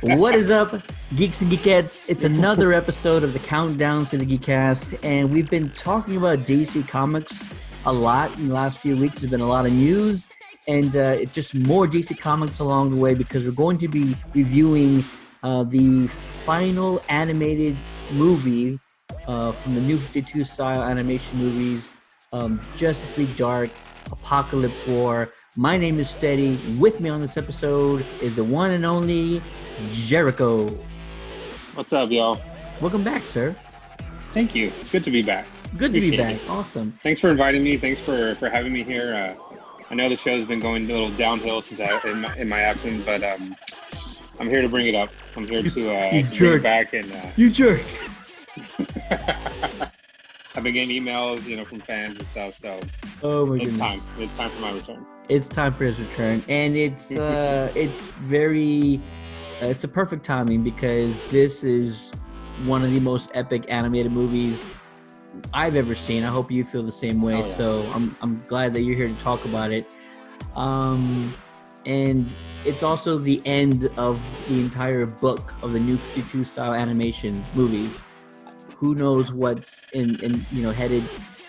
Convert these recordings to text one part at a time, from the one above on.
What is up, Geeks and Geekettes? It's another episode of the Countdowns to the Geekcast, and we've been talking about DC Comics a lot in the last few weeks. There's been a lot of news, and just more DC Comics along the way because we're going to be reviewing the final animated movie from the New 52 style animation movies, Justice League Dark, Apokolips War. My name is Steady. With me on this episode is the one and only Jericho. What's up, y'all? Welcome back, sir. Thank you. Good to be back. Good to be back. Awesome. Thanks for inviting me. Thanks for having me here. I know the show's been going a little downhill since in my absence, but I'm here to bring it up. I'm here to bring it back. And you jerk. I've been getting emails, from fans and stuff. So oh my goodness. Time. It's time for my return. It's time for his return, and it's it's a perfect timing because this is one of the most epic animated movies I've ever seen. I hope you feel the same way. Oh, yeah. So I'm glad that you're here to talk about it. And it's also the end of the entire book of the New 52 style animation movies. Who knows what's in headed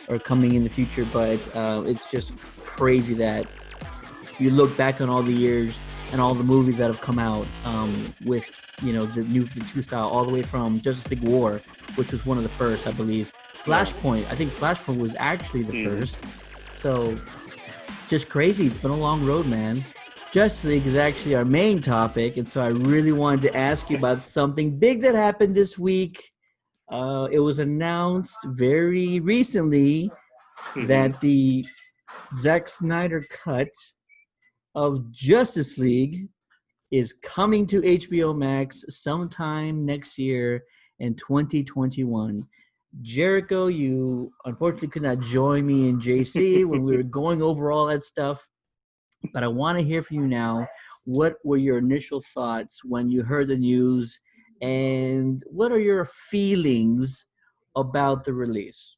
or coming in the future, but it's just crazy that you look back on all the years and all the movies that have come out with the New 52 style, all the way from Justice League War, which was one of the first, I believe. Flashpoint, I think Flashpoint was actually the first. So just crazy. It's been a long road, man. Justice League is actually our main topic, and so I really wanted to ask you about something big that happened this week. It was announced very recently that the Zack Snyder cut of Justice League is coming to HBO Max sometime next year in 2021. Jericho, you unfortunately could not join me and JC when we were going over all that stuff, but I want to hear from you now. What were your initial thoughts when you heard the news, and what are your feelings about the release?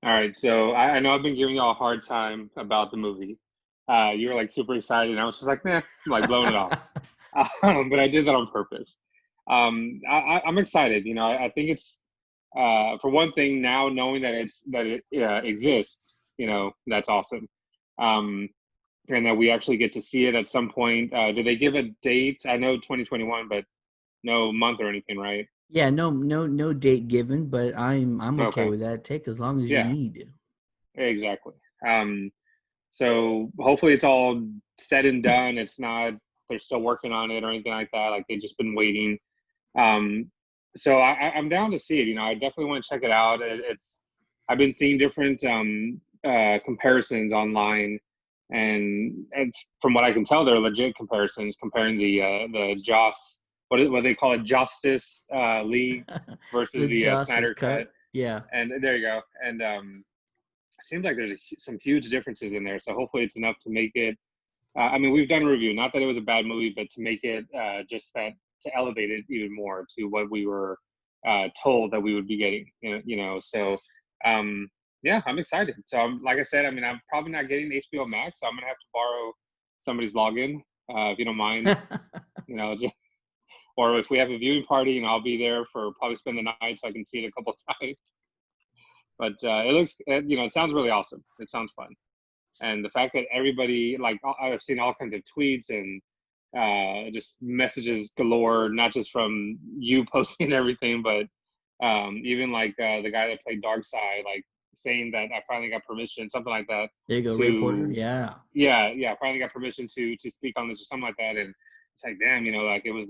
All right, so I know I've been giving y'all a hard time about the movie. You were super excited, and I was just like, nah, I'm blowing it off. But I did that on purpose. I'm excited. I think it's for one thing, now knowing that it exists. That's awesome. And that we actually get to see it at some point. Did they give a date? I know 2021, but no month or anything, right? Yeah, no date given, but I'm okay with that. Take as long as you need. Exactly. So hopefully it's all said and done. It's not they're still working on it or anything like that. Like they've just been waiting. So I'm down to see it. I definitely want to check it out. I've been seeing different comparisons online, and from what I can tell, they're legit comparisons comparing the Joss. What they call it, Justice League versus the Snyder cut. Yeah. And there you go. And it seems like there's some huge differences in there. So hopefully it's enough to make it. We've done a review. Not that it was a bad movie, but to make it just that to elevate it even more to what we were told that we would be getting. So I'm excited. So like I said, I'm probably not getting HBO Max, so I'm gonna have to borrow somebody's login if you don't mind. Just. Or if we have a viewing party, I'll be there for probably spend the night so I can see it a couple of times. But it looks, it sounds really awesome. It sounds fun. And the fact that everybody, I've seen all kinds of tweets and just messages galore, not just from you posting everything, but even the guy that played Darkseid, saying that I finally got permission, something like that. There you go, Ray Porter. Yeah. Yeah. Finally got permission to speak on this or something like that. And it's like, damn, it was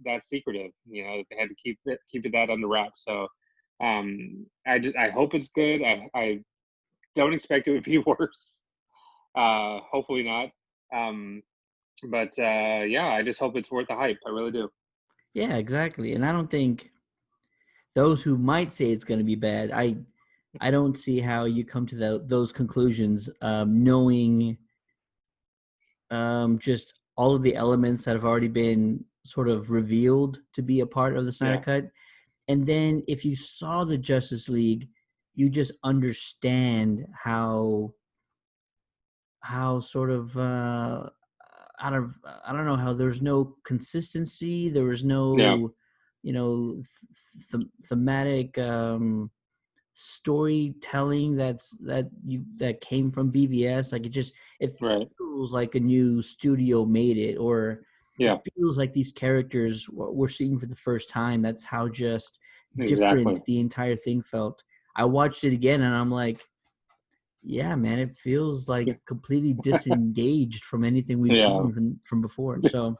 that secretive, that they had to keep it that under wraps. So I hope it's good. I don't expect it would be worse. Hopefully not. But I just hope it's worth the hype. I really do. Yeah, exactly. And I don't think those who might say it's going to be bad, I don't see how you come to those conclusions, knowing just all of the elements that have already been sort of revealed to be a part of the Snyder Cut. And then if you saw the Justice League, you just understand how sort of I don't know how there's no consistency. There was Yeah. no, thematic storytelling that came from BVS. Like it Right. feels like a new studio made it, or it Yeah. feels like these characters we're seeing for the first time. That's how just Exactly. different the entire thing felt. I watched it again and I'm like, yeah, man, it feels like completely disengaged from anything we've Yeah. seen from before. So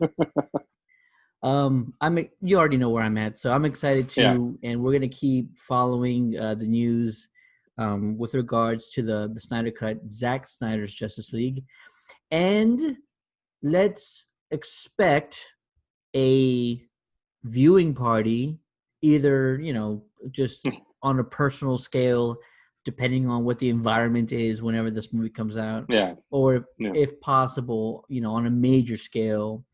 you already know where I'm at, so I'm excited Yeah. to, and we're gonna keep following the news with regards to the Snyder Cut, Zack Snyder's Justice League, and let's expect a viewing party, either just on a personal scale, depending on what the environment is whenever this movie comes out, Yeah. or Yeah. if possible, on a major scale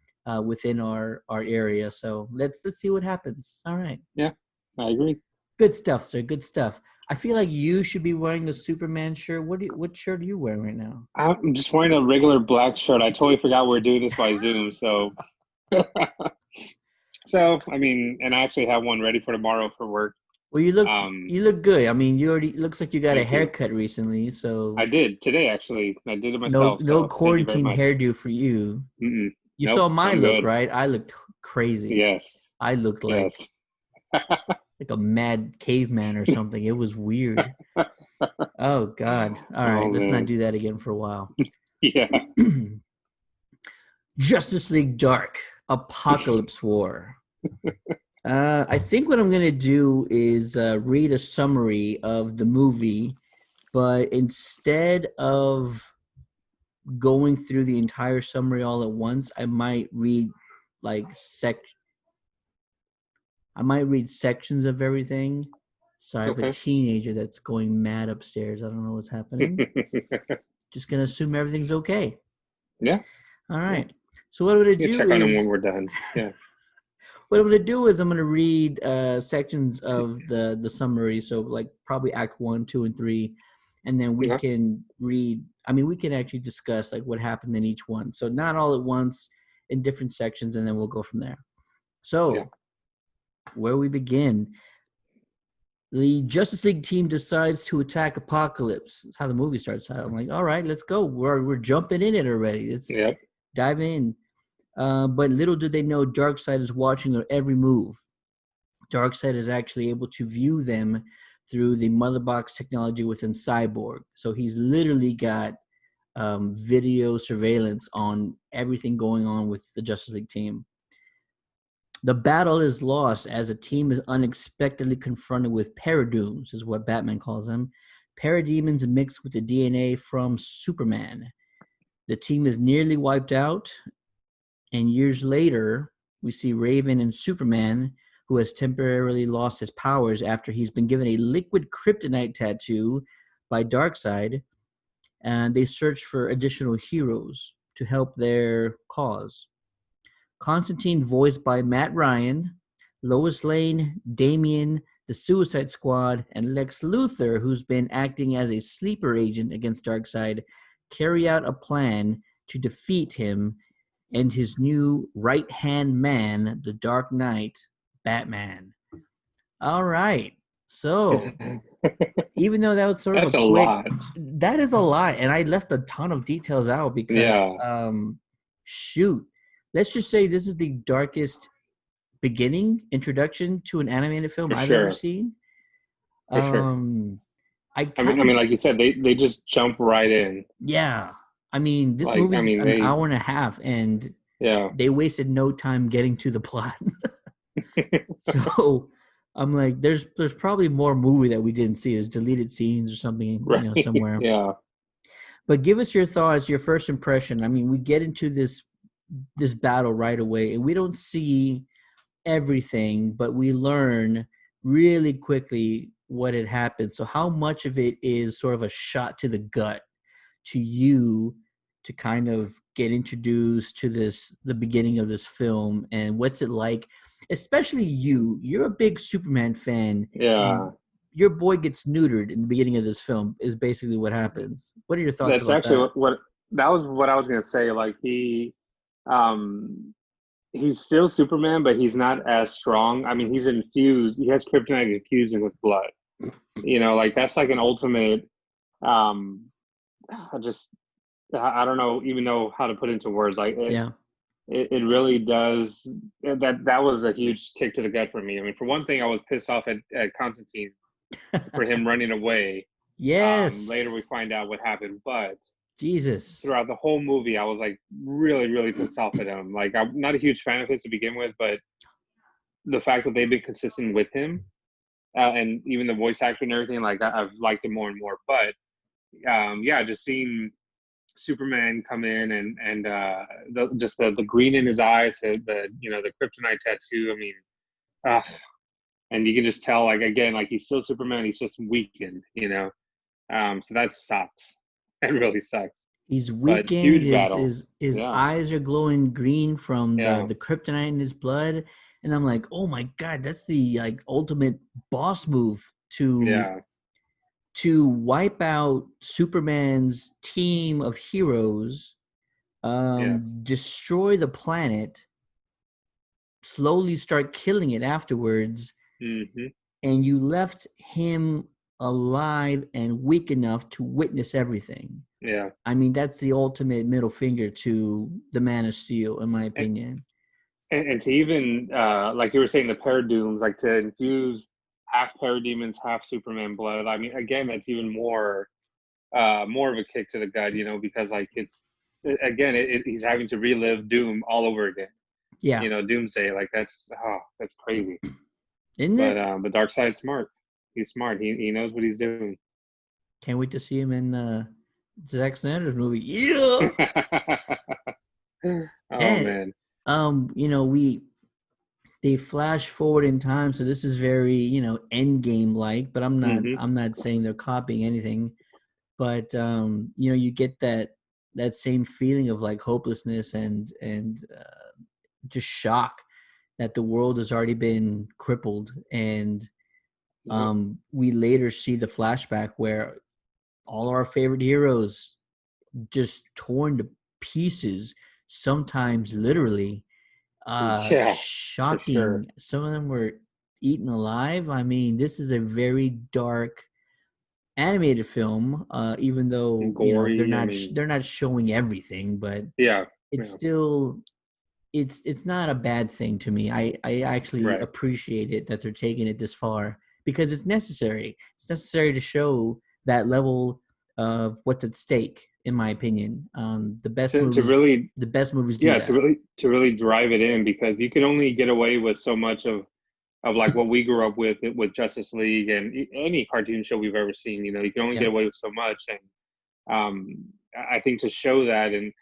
within our area. So let's see what happens. All right, Yeah. I agree. good stuff, sir. Good stuff. I feel like you should be wearing a Superman shirt. What shirt are you wearing right now? I'm just wearing a regular black shirt. I totally forgot we're doing this by Zoom. So, I mean, and I actually have one ready for tomorrow for work. Well, you Um, look good. I mean, you already looks like you got a Thank you. haircut recently, so I did today, actually. I did it no myself. So thank you very quarantine much. hairdo for you. Mm-mm. You Nope. saw my I'm look, good. right? I looked crazy. Yes. I looked Yes. like a mad caveman or something. It was weird. Oh God. All right, Oh, let's not man. do that again for a while. Yeah. Justice League Dark, Apokolips War. I think what I'm gonna do is read a summary of the movie, but instead of going through the entire summary all at once, I might read like I might read sections of everything. So I have a Okay. teenager that's going mad upstairs. I don't know what's happening. Just gonna assume everything's okay. Yeah. All Yeah. right. So what I'm gonna You can do check on him when is we're done. Yeah. I'm gonna read sections of the summary. So like probably Act 1, 2, and 3, and then we Okay. can read. I mean, we can actually discuss like what happened in each one. So not all at once, in different sections, and then we'll go from there. Yeah. So where we begin, the Justice League team decides to attack Apokolips. That's how the movie starts out. I'm like, all right, let's go. We're jumping in it already. Let's Yep. dive in. But little did they know, Darkseid is watching their every move. Darkseid is actually able to view them through the mother box technology within Cyborg. So he's literally got video surveillance on everything going on with the Justice League team. The battle is lost as a team is unexpectedly confronted with paradooms, is what Batman calls them. Parademons mixed with the DNA from Superman. The team is nearly wiped out, and years later, we see Raven and Superman, who has temporarily lost his powers after he's been given a liquid kryptonite tattoo by Darkseid, and they search for additional heroes to help their cause. Constantine, voiced by Matt Ryan, Lois Lane, Damian, the Suicide Squad, and Lex Luthor, who's been acting as a sleeper agent against Darkseid, carry out a plan to defeat him and his new right-hand man, the Dark Knight, Batman. All right. So, even though that was sort of a That's a quick, lot. that is a lot, and I left a ton of details out because, Yeah. shoot, let's just say this is the darkest beginning introduction to an animated film For I've ever sure. seen. For sure. I I mean, kind of, like you said, they just jump right in. yeah. I mean, this Like, I movie's mean, an hour and a half, and yeah. they wasted no time getting to the plot. So I'm like, there's probably more movie that we didn't see. There's deleted scenes or something, Right. somewhere. Yeah. But give us your thoughts, your first impression. I mean, we get into this battle right away, and we don't see everything, but we learn really quickly what had happened. So how much of it is sort of a shot to the gut to you to kind of get introduced to the beginning of this film, and what's it like, especially you're a big Superman fan, and Yeah. your boy gets neutered in the beginning of this film is basically what happens. What are your thoughts That's about actually that? what that was what I was gonna say. Like um, he's still Superman, but he's not as strong. I mean, he's infused. He has kryptonite infused in his blood. Like that's like an ultimate. Um, I just I don't know even know how to put into words. Like Yeah. it really does. That was a huge kick to the gut for me. I mean, for one thing, I was pissed off at Constantine for him running away. Later we Yes. find out what happened, but Jesus. throughout the whole movie, I was like really, really pissed off at him. Like I'm not a huge fan of his to begin with, but the fact that they've been consistent with him, and even the voice acting and everything, like I've liked it more and more. But yeah, just seeing Superman come in and just the green in his eyes, the kryptonite tattoo. I mean, uh, and you can just tell, like again, like he's still Superman. He's just weakened. So that sucks. That really sucks. He's But weakened. huge His battle. his his Yeah, eyes are glowing green from the yeah, the kryptonite in his blood, and I'm like, oh my god, that's the like ultimate boss move to yeah, wipe out Superman's team of heroes, yes. destroy the planet, slowly start killing it afterwards, Hmm. and you left him alive and weak enough to witness everything. Yeah. I mean, that's the ultimate middle finger to the Man of Steel, in my And, opinion. and to even like you were saying, the Paradooms, like to infuse half Parademons, half Superman blood. I mean, again, that's even more of a kick to the gut, because like again, he's having to relive Doom all over again. Yeah, Doomsday, like that's crazy. isn't But it? the Dark Side's smart. He's smart. He knows what he's doing. Can't wait to see him in Zack Snyder's movie. Yeah. Oh And man. we they flash forward in time, so this is very end game like. But Hmm. I'm not saying they're copying anything. But you get that same feeling of like hopelessness and just shock that the world has already been crippled, and Yep. we later see the flashback where all our favorite heroes just torn to pieces, sometimes literally. Yeah, for sure. Shocking. Some of them were eaten alive. I mean, this is a very dark animated film, even though And gory. I mean, they're not showing everything, but yeah, it's yeah, still it's not a bad thing to me. I actually right. appreciate it that they're taking it this far because it's necessary. It's necessary to show that level of what's at stake, in my opinion. To really, the best movies do yeah, to that. really to really drive it in, because you can only get away with so much of like what we grew up with Justice League and any cartoon show we've ever seen. You can only get Yeah, away with so much, and I think to show that and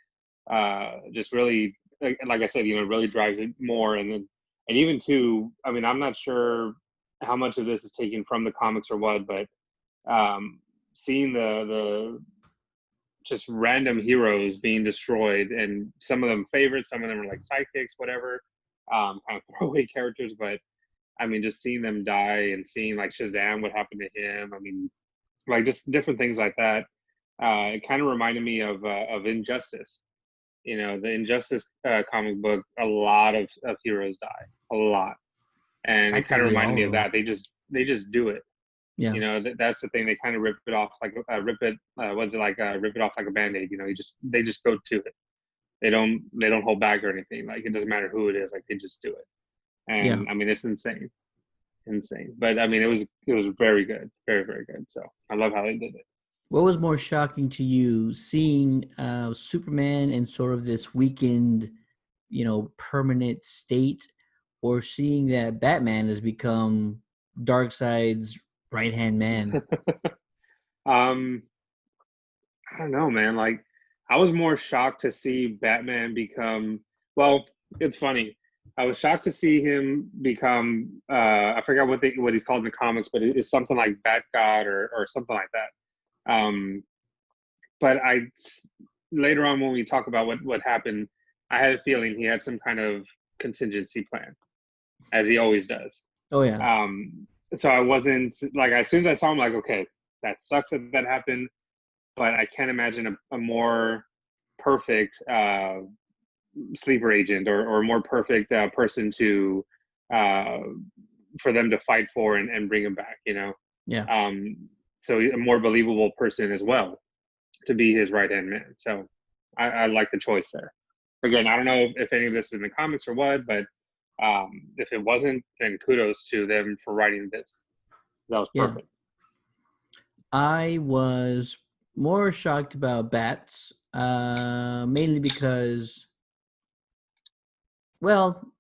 just really, like I said, really drives it more, and even too. I mean, I'm not sure how much of this is taken from the comics or what, but seeing the just random heroes being destroyed, and some of them favorites, some of them are like sidekicks, whatever, kind of throwaway characters, but I mean, just seeing them die and seeing like Shazam, what happened to him. I mean, like just different things like that. It kind of reminded me of Injustice. The Injustice comic book. A lot of heroes die, a lot, and it kind of practically reminded all me of of them. that. They just do it. Yeah, That's the thing. They kind of rip it off like rip it. Was it like rip it off like a band-aid? They just go to it. They don't hold back or anything. Like it doesn't matter who it is. Like they just do it. yeah. And I mean, it's insane. But I mean, it was very good, very very good. So I love how they did it. What was more shocking to you, seeing Superman in sort of this weakened, permanent state, or seeing that Batman has become Darkseid's right hand man? um, I don't know, man. Like I was more shocked to see Batman become. Well, it's funny. I was shocked to see him become. I forgot what he's called in the comics, but it's something like Bat God or something like that. But later on when we talk about what happened, I had a feeling he had some kind of contingency plan, as he always does. Oh yeah, So I wasn't like, as soon as I saw him, like, okay, that sucks that happened, but I can't imagine a more perfect sleeper agent or more perfect person to for them to fight for and bring him back. Yeah. So a more believable person as well to be his right hand man. So I like the choice there. Again, I don't know if any of this is in the comics or what, but if it wasn't, then kudos to them for writing this. That was Yeah. perfect. I was more shocked about Bats, mainly because, well,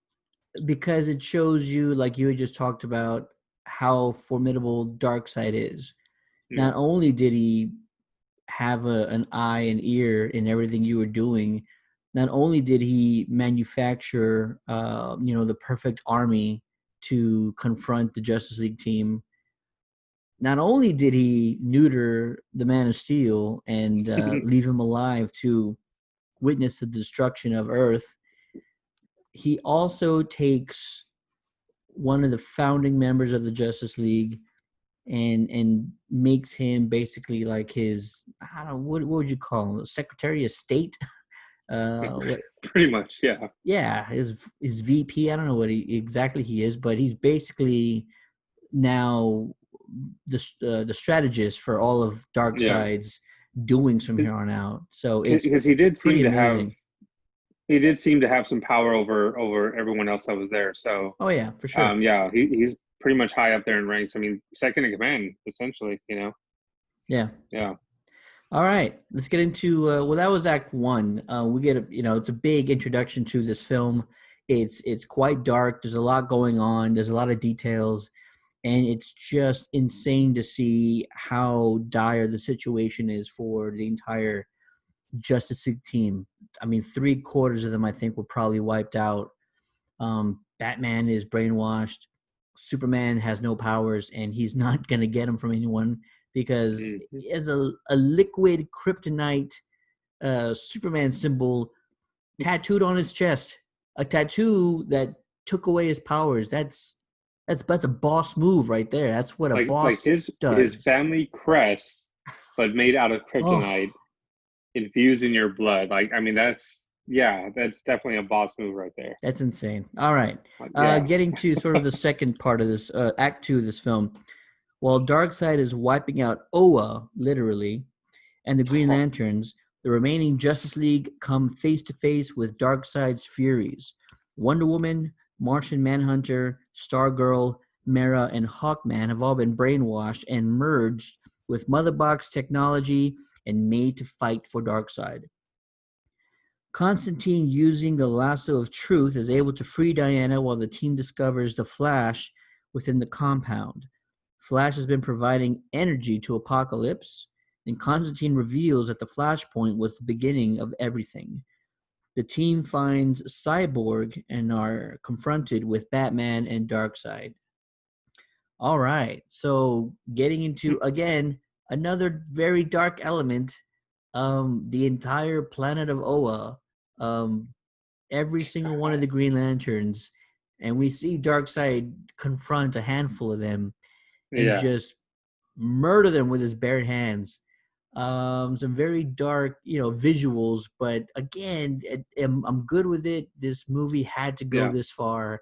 because it shows you, like you had just talked about, how formidable Darkseid is. Yeah. Not only did he have an eye and ear in everything you were doing, not only did he manufacture, the perfect army to confront the Justice League team, not only did he neuter the Man of Steel and leave him alive to witness the destruction of Earth, he also takes one of the founding members of the Justice League and makes him basically like his, I don't know, what would you call him, Secretary of State? What? Pretty much, yeah. Yeah, his VP. I don't know what exactly he is, but he's basically now the strategist for all of Yeah. Darkseid's doings from here on out. So it's Because he did seem pretty to have amazing. some power over everyone else that was there. So Oh yeah, for sure. yeah, he's pretty much high up there in ranks. I mean, second in command essentially. Yeah. Yeah. All right, let's get into. Well, that was Act One. We get it's a big introduction to this film. It's quite dark. There's a lot going on. There's a lot of details, and it's just insane to see how dire the situation is for the entire Justice League team. I mean, 3/4 of them, I think, were probably wiped out. Batman is brainwashed. Superman has no powers, and he's not going to get them from anyone because Mm-hmm. he has a liquid kryptonite Superman symbol tattooed on his chest. A tattoo that took away his powers. That's a boss move right there. That's what a Like boss his does. family crest, but made out of Oh, kryptonite, infused in your blood. Like, I mean, that's definitely a boss move right there. that's insane. All right. Yeah. Getting to sort of the second part of this, Act Two of this film. While Darkseid is wiping out Oa, literally, and the Green Lanterns, the remaining Justice League come face to face with Darkseid's furies. Wonder Woman, Martian Manhunter, Stargirl, Mera, and Hawkman have all been brainwashed and merged with Mother Box technology and made to fight for Darkseid. Constantine, using the lasso of truth, is able to free Diana while the team discovers the Flash within the compound. Flash has been providing energy to Apokolips, and Constantine reveals that the Flashpoint was the beginning of everything. The team finds Cyborg and are confronted with Batman and Darkseid. All right, so getting into, again, another very dark element, the entire planet of Oa, um, every single one of the Green Lanterns, and we see Darkseid confront a handful of them and Yeah. just murder them with his bare hands. Some very dark, visuals, but again, I'm good with it. This movie had to go Yeah. this far,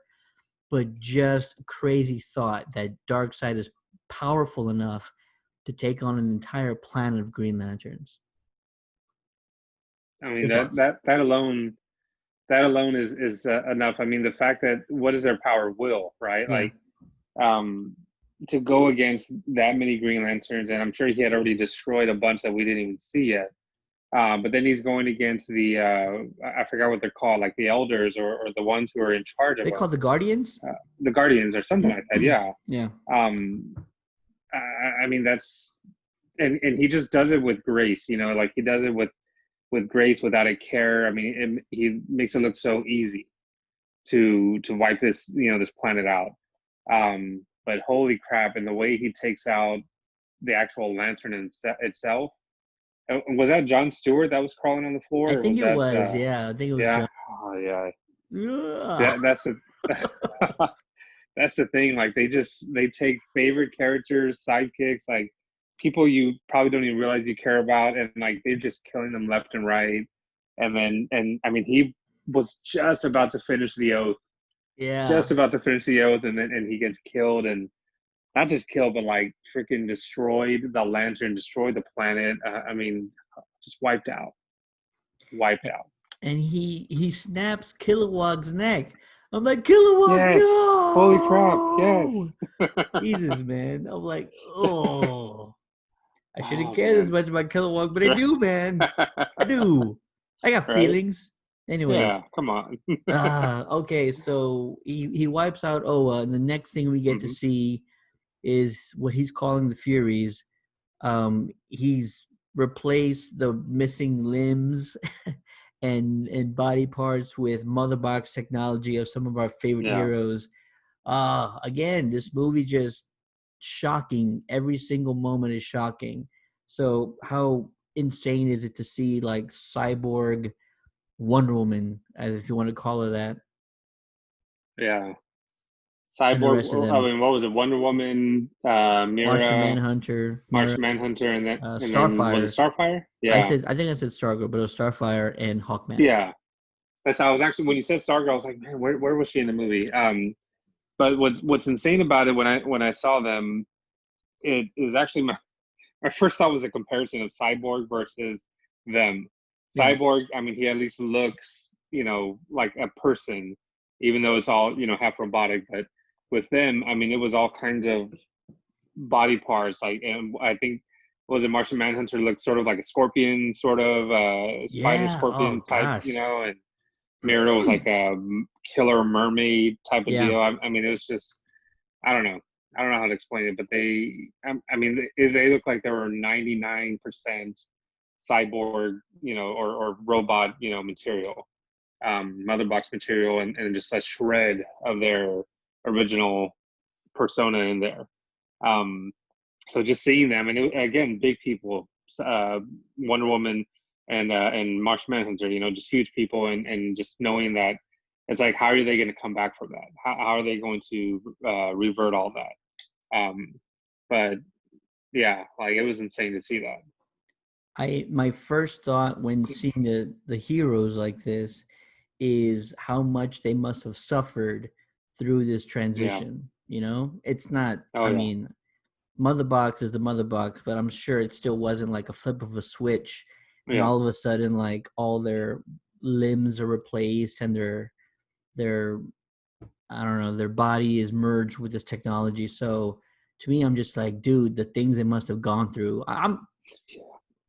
but just a crazy thought that Darkseid is powerful enough to take on an entire planet of Green Lanterns. I mean, Your that thoughts? that that alone that alone is enough. I mean, the fact that what is their power? Will, right? Yeah, Like, um, to go against that many Green Lanterns, and I'm sure he had already destroyed a bunch that we didn't even see yet. But then he's going against the I forgot what they're called, like the elders or the ones who are in charge of they call the Guardians. the guardians or something like that. Yeah. Yeah, Um, I mean, that's and he just does it with grace. Like he does it with grace without a care. I mean, he makes it look so easy to wipe this planet out. But holy crap! And the way he takes out the actual lantern itself. Was that John Stewart that was crawling on the I floor, or think was it that? was. Yeah, I think it was Yeah. John. Oh yeah. See, Ugh. that's the that's the thing. Like they take favorite characters, sidekicks, like people you probably don't even realize you care about, and like they're just killing them left and right. And I mean, was just about to finish the oath, Yeah. and he gets killed, and not just killed, but like freaking destroyed the lantern, destroyed the planet. I mean, just wiped out. And he snaps Kilowog's neck. I'm like, Kilowog, Yes. Holy crap. Yes. no! Jesus, man. I'm like, oh. I shouldn't Oh care this man. much about Kilowog, but I do, man. I do. I got Right? feelings. Anyways, Yeah. Come on. okay, so he wipes out Oa, and the next thing we get to Hmm. see is what he's calling the Furies. He's replaced the missing limbs and body parts with mother box technology of some of our favorite Yeah. heroes. Again, this movie just shocking. Every single moment is shocking. So how insane is it to see like cyborg Wonder Woman, if you want to call her that, Yeah. and the rest of Cyborg. I them? mean, what was it? Wonder Woman, Martian Mira, Manhunter, Mira, Martian Manhunter, and then was it Starfire. Starfire? Yeah. I think I said Stargirl, but it was Starfire and Hawkman. Yeah. That's I was actually when you said Stargirl, I was like, man, where was she in the movie? But what's insane about it when I saw them, it is actually my first thought was a comparison of Cyborg versus them. Yeah. Cyborg, I mean, he at least looks, like a person, even though it's all, half robotic. But with them, I mean, it was all kinds of body parts. Like, and I think, was it Martian Manhunter looked sort of like a scorpion, sort of spider Yeah. scorpion Oh type, gosh. and Mira was like a killer mermaid type of Yeah. deal. I mean, it was just, I don't know. I don't know how to explain it, but I mean, they look like they were 99% cyborg, or robot, material, mother box material, and just a shred of their original persona in there. Um, so just seeing them, and again, big people, Wonder Woman and Martian Manhunter, just huge people, and just knowing that it's like, how are they going to come back from that? How are they going to revert all that? But yeah, like it was insane to see that. My first thought when seeing the heroes like this is how much they must have suffered through this Yeah. transition. It's not. Oh I yeah. mean, mother box is the mother box, but I'm sure it still wasn't like a flip of a switch, and Yeah. all of a sudden, like all their limbs are replaced and their I don't know, their body is merged with this technology. So to me, I'm just like, dude, the things they must have gone through.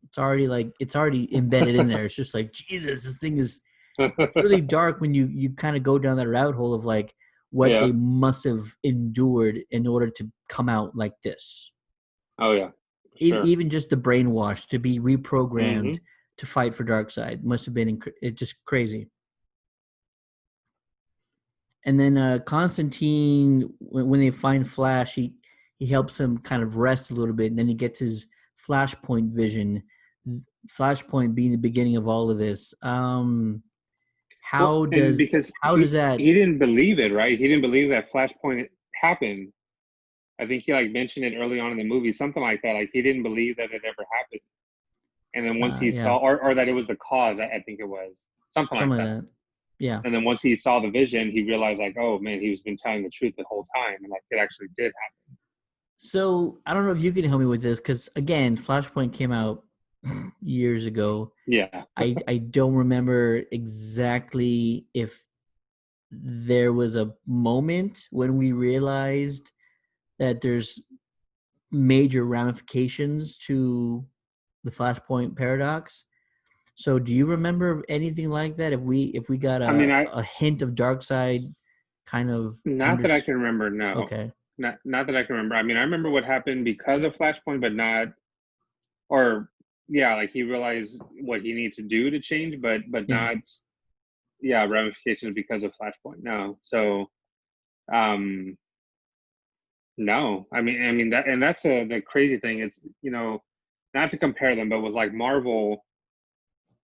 It's already embedded in there. It's just like, Jesus, this thing is. It's really dark when you kind of go down that route hole of like what Yeah. they must have endured in order to come out like this. Oh yeah. Sure. Even just the brainwash to be reprogrammed Hmm. to fight for Darkseid must have been just crazy. And then Constantine, when they find Flash, he helps him kind of rest a little bit, and then he gets his Flashpoint vision. Flashpoint being the beginning of all of this. Well, How and does because how does that? he didn't believe it, right? He didn't believe that Flashpoint happened. I think he like mentioned it early on in the movie, something like that. Like he didn't believe that it ever happened. And then once he Yeah, saw, or that it was the cause, I think it was something like something like that. that. Yeah. And then once he saw the vision, he realized like, oh man, he was been telling the truth the whole time, and like it actually did happen. So I don't know if you can help me with this because again, Flashpoint came out years ago. Yeah. I don't remember exactly if there was a moment when we realized that there's major ramifications to the Flashpoint paradox. So do you remember anything like that? If we got I mean, a hint of Darkseid kind of not that I can remember. No, okay. not that I can remember. I mean, I remember what happened because of Flashpoint, but not, or yeah, like he realized what he needs to do to change, but Yeah. not, yeah, ramifications because of Flashpoint. No, so um, no, I mean that, and that's the crazy thing. It's not to compare them, but with like Marvel,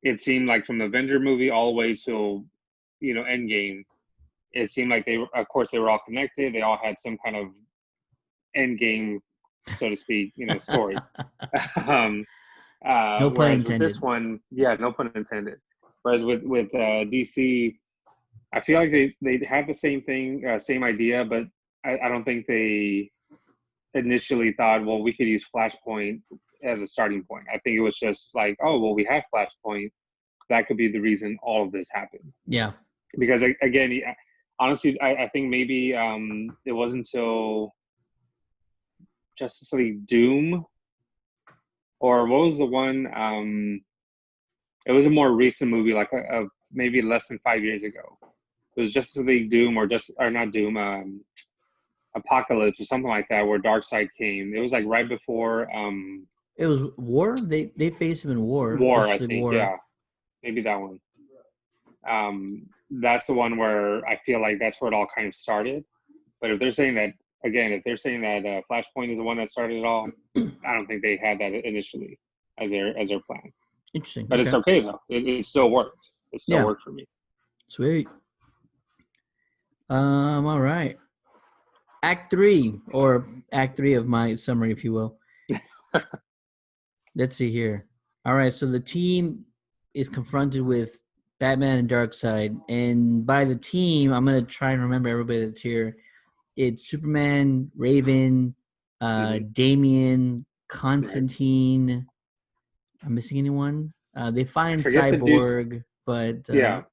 it seemed like from the Avenger movie all the way till Endgame, it seemed like they were, of course, they were all connected. They all had some kind of end game, so to speak, story. um, No pun whereas with this intended. one, yeah, no pun intended. Whereas with DC, I feel like they had the same thing, same idea, but I don't think they initially thought, well, we could use Flashpoint as a starting point. I think it was just like, oh, well, we have Flashpoint. That could be the reason all of this happened. Yeah. Because again, honestly, I think maybe it wasn't until Justice League Doom, or what was the one? It was a more recent movie, like a maybe less than 5 years ago. It was Justice League Doom, or not Doom, Apokolips or something like that, where Darkseid came. It was like right before It was War. They faced him in War. War, I Justice League think. War. Yeah, maybe that one. That's the one where I feel like that's where it all kind of started. But if they're saying that again, if they're saying that Flashpoint is the one that started it all, I don't think they had that initially as their plan. Interesting. But it's okay though. It still worked. It still worked for me. Sweet. All right. Act 3 of my summary, if you will. Let's see here. All right. So the team is confronted with Batman and Darkseid, and by the team, I'm gonna try and remember everybody that's here. It's Superman, Raven, Damian, Constantine. Right. I'm missing anyone? They find Cyborg, but yeah.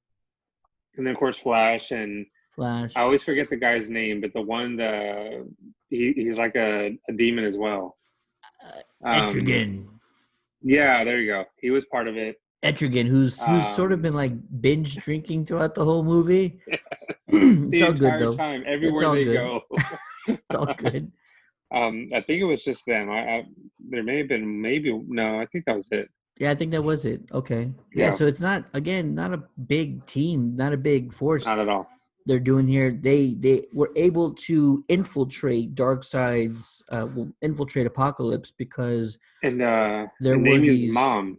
And then of course Flash. I always forget the guy's name, but the one he's like a demon as well. Etrigan. Yeah, there you go. He was part of it. Etrigan, who's sort of been like binge drinking throughout the whole movie. It's all good though. Time, everywhere they go. It's all good. I think it was just them. There may have been no. I think that was it. Yeah, I think that was it. Okay. Yeah. So it's not a big team, not a big force. Not at all. They're doing here. They were able to infiltrate Darkseid's infiltrate Apokolips because there were these mom.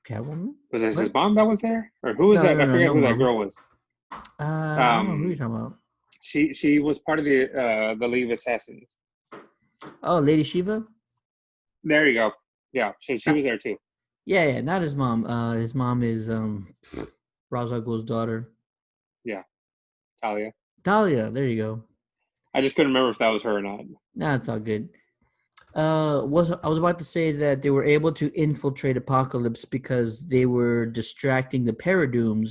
Catwoman? Was it his mom that was there? Or who was that? I forget who that girl was. I don't know who you're talking about. She was part of the League of Assassins. Oh, Lady Shiva? There you go. Yeah, she was there too. Yeah, not his mom. His mom is Ra's al Ghul's daughter. Yeah, Talia. There you go. I just couldn't remember if that was her or not. Nah, it's all good. I was about to say that they were able to infiltrate Apokolips because they were distracting the Paradooms,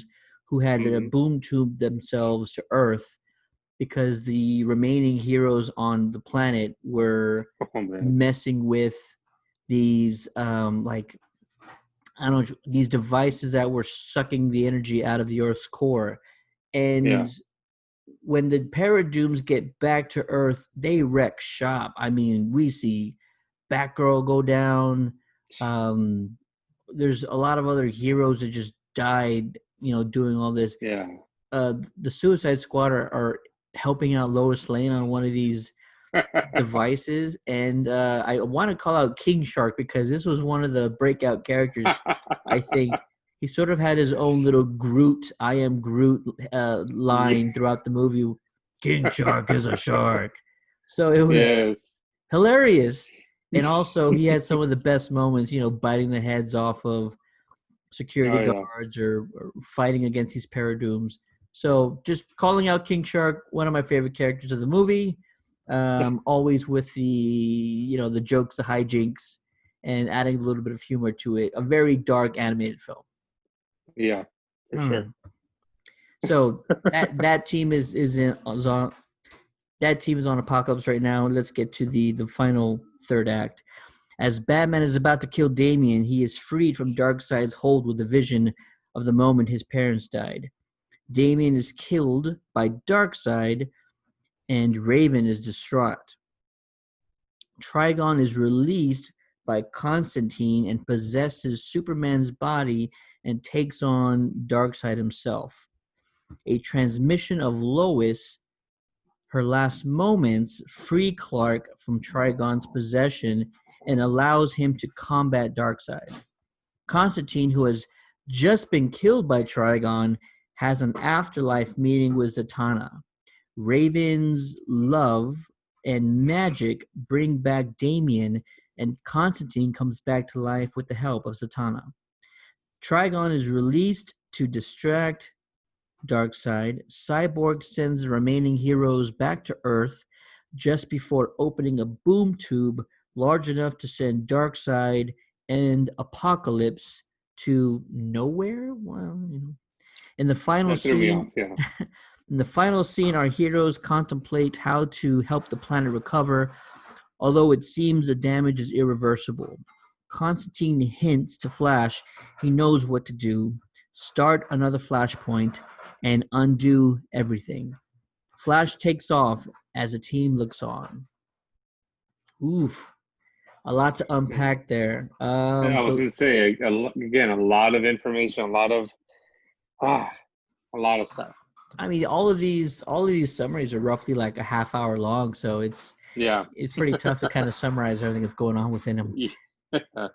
who had boom tubed themselves to Earth, because the remaining heroes on the planet were messing with these these devices that were sucking the energy out of the Earth's core. And when the Paradooms get back to Earth, they wreck shop. I mean, we see Batgirl go down. There's a lot of other heroes that just died, doing all this. Yeah. The Suicide Squad are helping out Lois Lane on one of these devices. And I want to call out King Shark because this was one of the breakout characters, I think. He sort of had his own little Groot, I am Groot line throughout the movie. King Shark is a shark. So it was hilarious. And also he had some of the best moments, biting the heads off of security guards or fighting against these Paradooms. So just calling out King Shark, one of my favorite characters of the movie. Always with the, the jokes, the hijinks, and adding a little bit of humor to it. A very dark animated film. Yeah, for sure. So that team is on Apokolips right now. Let's get to the final third act. As Batman is about to kill Damian, he is freed from Darkseid's hold with the vision of the moment his parents died. Damian is killed by Darkseid, and Raven is distraught. Trigon is released by Constantine and possesses Superman's body and takes on Darkseid himself. A transmission of Lois, her last moments, free Clark from Trigon's possession and allows him to combat Darkseid. Constantine, who has just been killed by Trigon, has an afterlife meeting with Zatanna. Raven's love and magic bring back Damian, and Constantine comes back to life with the help of Zatanna. Trigon is released to distract Darkseid, Cyborg sends the remaining heroes back to Earth just before opening a boom tube large enough to send Darkseid and Apokolips to nowhere. Well, in the final That threw me off. scene, Yeah. in the final scene, our heroes contemplate how to help the planet recover, although it seems the damage is irreversible. Constantine hints to Flash he knows what to do: start another flashpoint and undo everything. Flash takes off as the team looks on. Oof, a lot to unpack there. I was So gonna say again, a lot of information, ah, a lot of stuff. I mean, all of these summaries are roughly like a half hour long, so Yeah. it's pretty tough to kind of summarize everything that's going on within them. Yeah.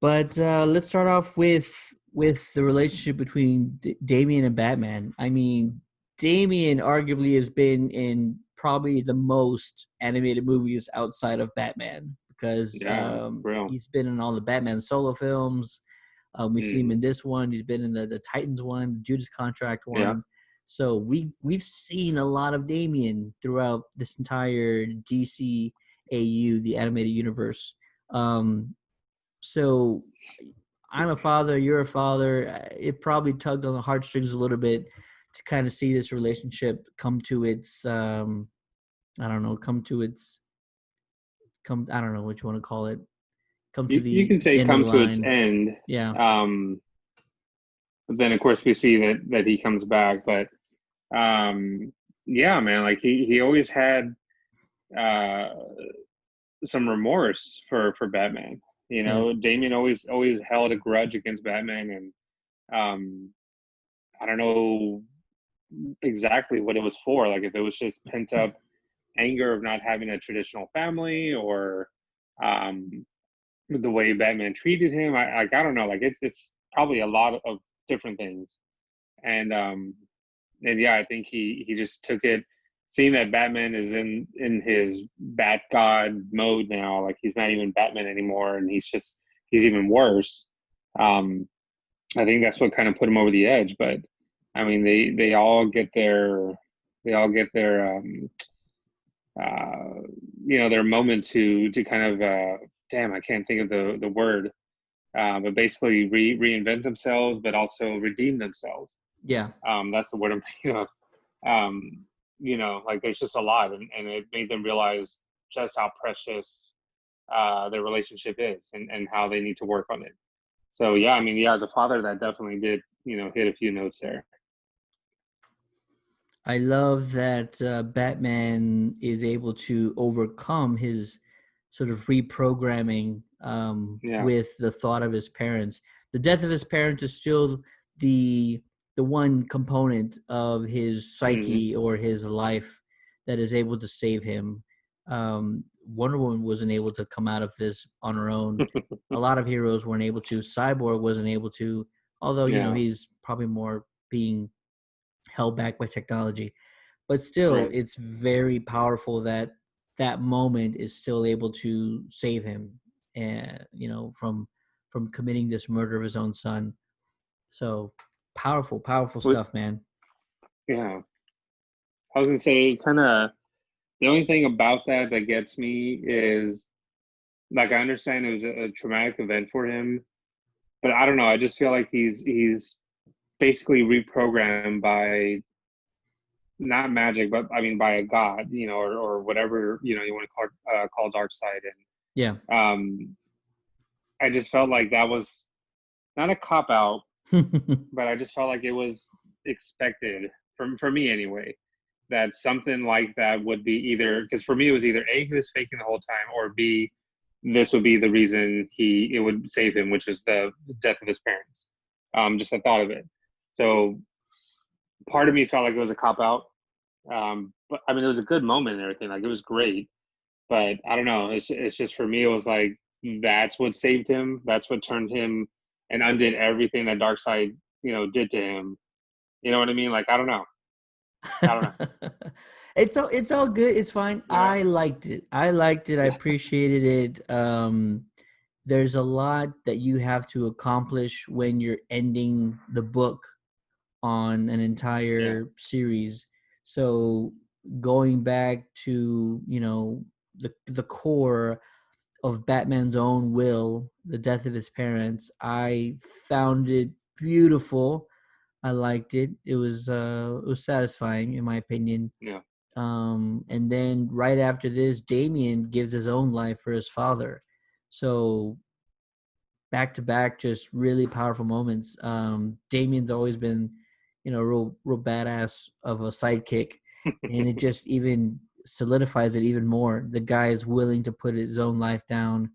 But let's start off with the relationship between Damian and Batman. I mean, Damian arguably has been in probably the most animated movies outside of Batman because Yeah, real. he's been in all the Batman solo films. We see him Hmm. in this one. He's been in the Titans one, the Judas Contract Yeah. one. So we've seen a lot of Damian throughout this entire DC AU, the animated universe. So I'm a father, you're a father. It probably tugged on the heartstrings a little bit to kind of see this relationship come to its I don't know, I don't know what you want to call it. Come to You can the say end of come the to its line. end. Yeah. Um, but then of course we see that he comes back. But yeah, man, like he always had uh some remorse for Batman. You Yeah. know, Damien always held a grudge against Batman, and um, I don't know exactly what it was for. Like if it was just pent up anger of not having a traditional family, or um, the way Batman treated him. I don't know. Like it's probably a lot of different things, and yeah, I think he just took it. Seeing that Batman is in his Bat God mode now, like he's not even Batman anymore, and he's even worse. Um, I think that's what kind of put him over the edge. But I mean, they all get their uh, their moment to kind of damn, I can't think of the word, but basically reinvent themselves, but also redeem themselves. Yeah. That's the word I'm thinking of. Um, like there's just a lot, and it made them realize just how precious their relationship is, and how they need to work on it. So yeah, I mean, yeah, as a father, that definitely did, hit a few notes there. I love that Batman is able to overcome his sort of reprogramming Yeah. with the thought of his parents. The death of his parents is still the the one component of his Hmm. psyche or his life that is able to save him. Wonder Woman wasn't able to come out of this on her own. A lot of heroes weren't able to. Cyborg wasn't able to, although Yeah. he's probably more being held back by technology, but still Right. it's very powerful that that moment is still able to save him, and from committing this murder of his own son. So powerful Well, stuff, man. yeah. I was gonna say, kind of the only thing about that gets me is, like, I understand it was a traumatic event for him, but I don't know. I just feel like he's basically reprogrammed by not magic, but I mean by a god, or whatever you want to call Darkseid. Yeah. And I just felt like that was not a cop out, but I just felt like it was expected for me anyway, that something like that would be either, because for me it was either A, he was faking the whole time, or B, this would be the reason it would save him, which is the death of his parents. Just the thought of it. So part of me felt like it was a cop out. But I mean, it was a good moment and everything. Like it was great, but I don't know. It's just for me, it was like that's what saved him. That's what turned him and undid everything that Darkseid, did to him. You know what I mean? Like I don't know. I don't know. It's all good. It's fine. Yeah. I liked it. I Yeah. appreciated it. There's a lot that you have to accomplish when you're ending the book on an entire series. So going back to, you know, the core of Batman's own will, the death of his parents, I found it beautiful. I liked it. It was satisfying in my opinion. Yeah. And then right after this, Damian gives his own life for his father. So back to back, just really powerful moments. Damien's always been, you know, real badass of a sidekick, and it just even solidifies it even more. The guy is willing to put his own life down,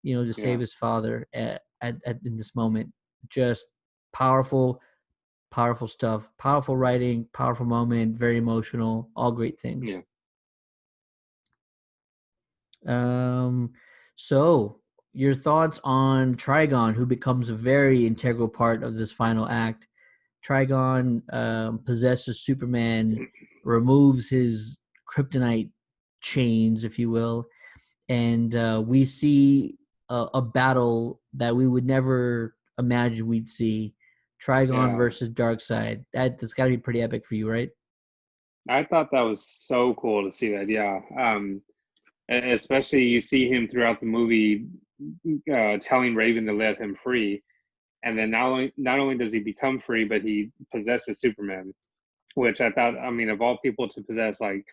you know, to save his father at in this moment. Just powerful, powerful stuff. Powerful writing, powerful moment, very emotional, all great things. Yeah. So your thoughts on Trigon, who becomes a very integral part of this final act. Trigon possesses Superman, removes his kryptonite chains, if you will, and we see a battle that we would never imagine we'd see. Trigon versus Darkseid. That's got to be pretty epic for you, right? I thought that was so cool to see that. Yeah. Especially you see him throughout the movie telling Raven to let him free, and then not only does he become free, but he possesses Superman, which I thought, I mean, of all people to possess, like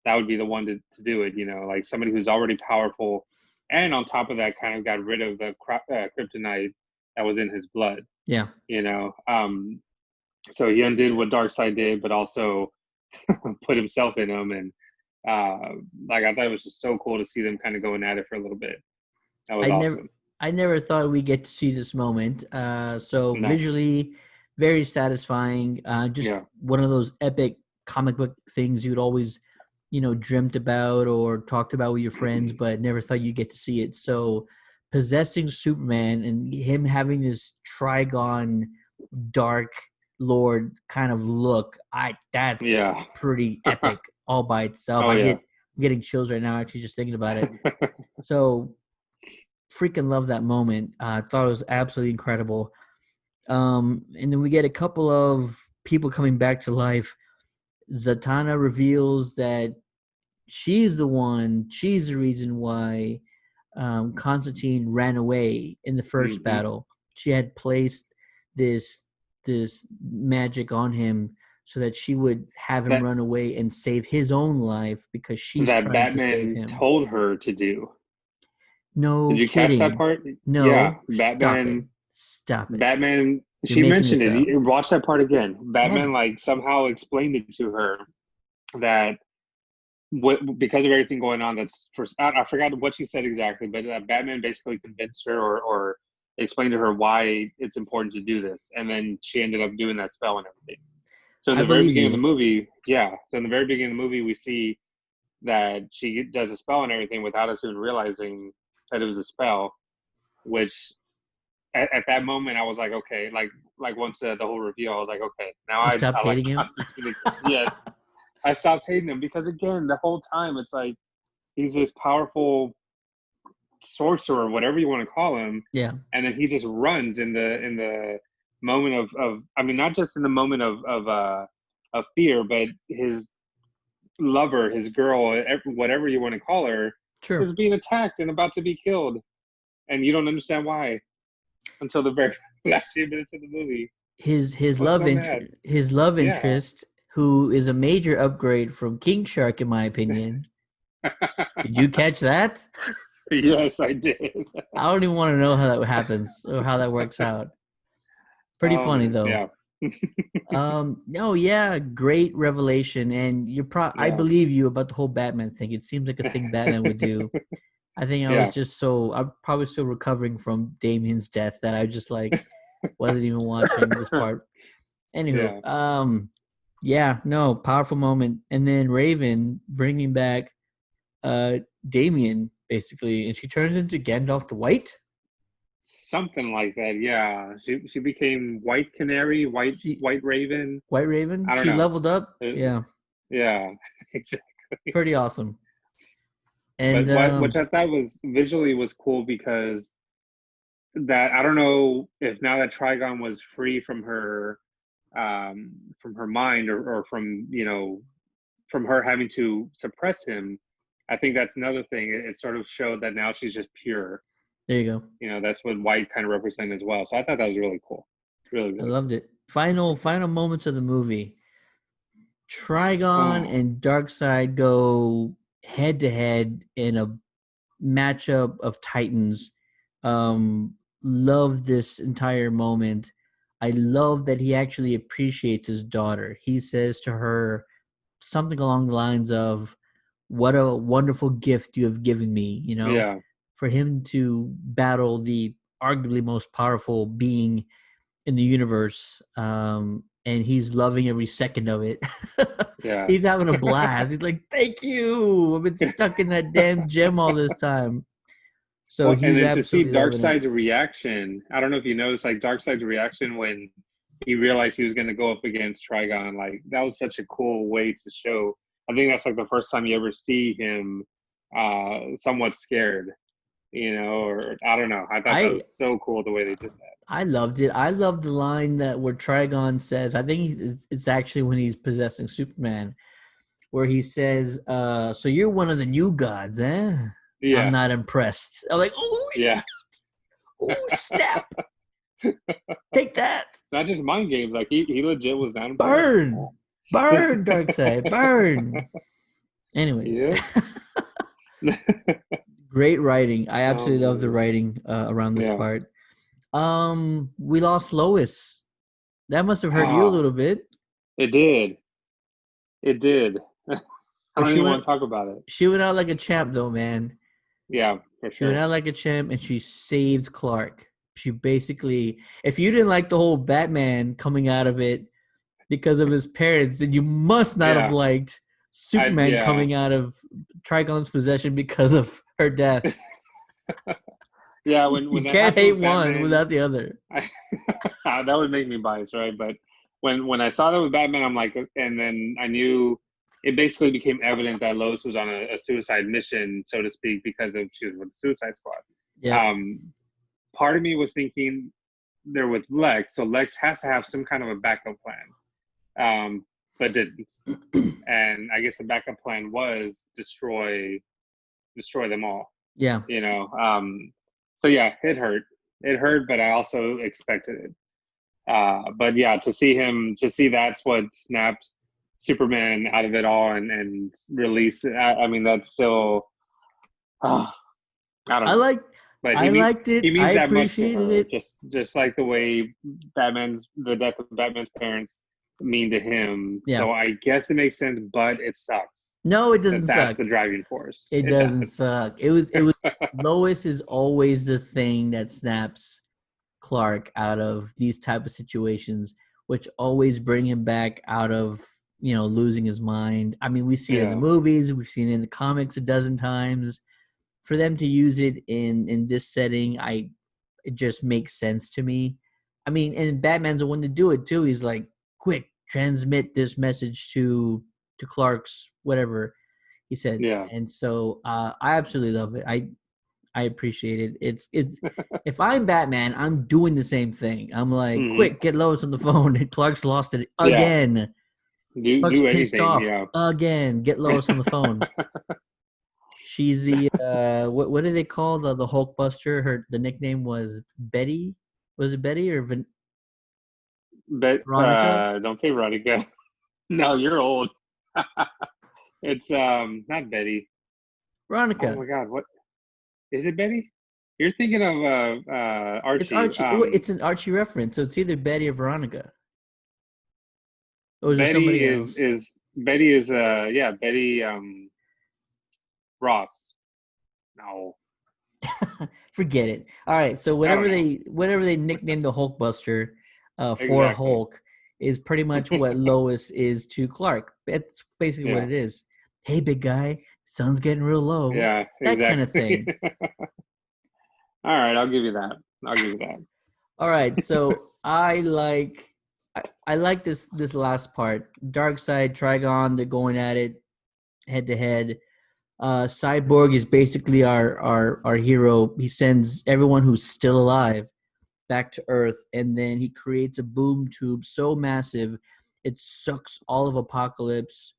that would be the one to do it. You know, like somebody who's already powerful, and on top of that, kind of got rid of the kryptonite that was in his blood. Yeah. You know, so he undid what Darkseid did, but also put himself in him, and like I thought it was just so cool to see them kind of going at it for a little bit. That was awesome. I never thought we'd get to see this moment. So visually, very satisfying. Just one of those epic comic book things you'd always, you know, dreamt about or talked about with your friends, but never thought you'd get to see it. So possessing Superman and him having this Trigon Dark Lord kind of look, that's pretty epic all by itself. I'm getting chills right now actually just thinking about it. So freaking love that moment. I thought it was absolutely incredible. And then we get a couple of people coming back to life. Zatanna reveals that she's the reason why Constantine ran away in the first battle. She had placed this magic on him so that she would have him run away and save his own life because she's trying to save him. Told her to do. No, did you kidding. catch that part? No, yeah, Batman. Stop it. Batman. She mentioned it. Watch that part again. Batman like somehow explained it to her that because of everything going on. I forgot what she said exactly, but Batman basically convinced her or explained to her why it's important to do this, and then she ended up doing that spell and everything. So in the very beginning of the movie, we see that she does a spell and everything without us even realizing that it was a spell, which at that moment I was like, okay, like once the whole review, I was like, okay, now I like Constantine. Yes, I stopped hating him because again, the whole time it's like he's this powerful sorcerer, whatever you want to call him. Yeah. And then he just runs in the moment of I mean, not just in the moment of fear, but his lover, his girl, whatever you want to call her, is being attacked and about to be killed, and you don't understand why until the very last few minutes of the movie. His love interest, who is a major upgrade from King Shark, in my opinion. Did you catch that? Yes, I did. I don't even want to know how that happens or how that works out. Pretty funny though. Yeah. Great revelation, and I believe you about the whole Batman thing. It seems like a thing Batman would do. I think I'm probably still recovering from Damien's death that I just like wasn't even watching this part. Anywho, powerful moment, and then Raven bringing back Damien basically, and she turns into Gandalf the White. Something like that, yeah. She became White Canary, White Raven. White Raven? I don't know. Leveled up? Yeah. Yeah, exactly. Pretty awesome. And but which I thought was visually was cool because that I don't know if now that Trigon was free from her from her mind, or from, from her having to suppress him. I think that's another thing. It sort of showed that now she's just pure. There you go. That's what white kind of represented as well. So I thought that was really cool. Really, I really loved it. Final moments of the movie. Trigon cool. and Darkseid go head to head in a matchup of titans. Love this entire moment. I love that he actually appreciates his daughter. He says to her something along the lines of, "What a wonderful gift you have given me." Yeah. For him to battle the arguably most powerful being in the universe, and he's loving every second of it. Yeah. He's having a blast. He's like, "Thank you. I've been stuck in that damn gem all this time." So Well, and he's then to see absolutely loving it. Darkseid's reaction, I don't know if you noticed, like Darkseid's reaction when he realized he was going to go up against Trigon. Like that was such a cool way to show. I think that's like the first time you ever see him somewhat scared, or I don't know. I thought that I was so cool the way they did that. I loved it. I loved the line that where Trigon says, I think it's actually when he's possessing Superman, where he says, "So you're one of the new gods, eh? I'm Yeah, not impressed." I'm like, "Oh, yeah. oh snap! Take that, It's not just mind games. Like he legit was not impressed. burn, burn, Darkseid, burn." Anyways, Yeah. great writing. I Oh absolutely love the man. writing around this Yeah. part. We lost Lois. That must have hurt you a Ah, little bit. it did. It did. I But don't she even want went to talk about it. she went out like a champ though, man. Yeah, for She went sure. out like a champ and she saved Clark. She basically, if you didn't like the whole Batman coming out of it because of his parents, then you must not have Yeah. liked Superman Yeah. coming out of Trigon's possession because of her death. Yeah, You when that can't happened hate with one Batman, without the other. I, that would make me biased, right? But when I saw that with Batman, I'm like, and then I knew it basically became evident that Lois was on a suicide mission, so to speak, because of she was with the Suicide Squad. Yep. Um, Part of me was thinking they're with Lex, so Lex has to have some kind of a backup plan, but didn't. And I guess the backup plan was destroy them all. Yeah. So yeah, it hurt. It hurt, but I also expected it. But yeah, to see that's what snapped Superman out of it all and release it. I mean, that's still, I don't I know. like But I liked he it. I means that much to appreciated her, it. just like the way the death of Batman's parents mean to him. Yeah. So I guess it makes sense, but it sucks No, it that doesn't that's suck. the driving force. It It doesn't does. suck. It was Lois is always the thing that snaps Clark out of these type of situations, which always bring him back out of, losing his mind. I mean, we see it in the Yeah. movies, we've seen it in the comics a dozen times. For them to use it in this setting, it just makes sense to me. I mean, and Batman's the one to do it too. He's like, quick, transmit this message to Clark's whatever he said. Yeah. And so I absolutely love it. I appreciate it. It's if I'm Batman, I'm doing the same thing. I'm like, Hmm. quick, get Lois on the phone. And Clark's lost it Yeah. again. Clark's Do pissed anything. off Yeah. again. Get Lois on the phone. She's the what do they call the Hulkbuster? The nickname was Betty. Was it Betty or But Veronica? don't say Veronica. No, you're old. It's not Betty. Oh Veronica. my God, what is it? Betty? You're thinking of It's Archie. Archie. It's an Archie reference, so it's either Betty or Veronica. Or is it Betty somebody is else? is Betty is yeah, Betty Ross. No, Forget it. All right. So I don't know. whatever they nicknamed the Hulkbuster for Exactly. Hulk is pretty much what Lois is to Clark. That's basically what Yeah. it is. Hey, big guy, sun's getting real low. Yeah, That kind of exactly. thing. All right, I'll give you that. I'll give you that. All right. So I like this last part. Darkseid, Trigon, they're going at it head to head. Cyborg is basically our hero. He sends everyone who's still alive back to Earth, and then he creates a boom tube so massive it sucks all of Apokolips,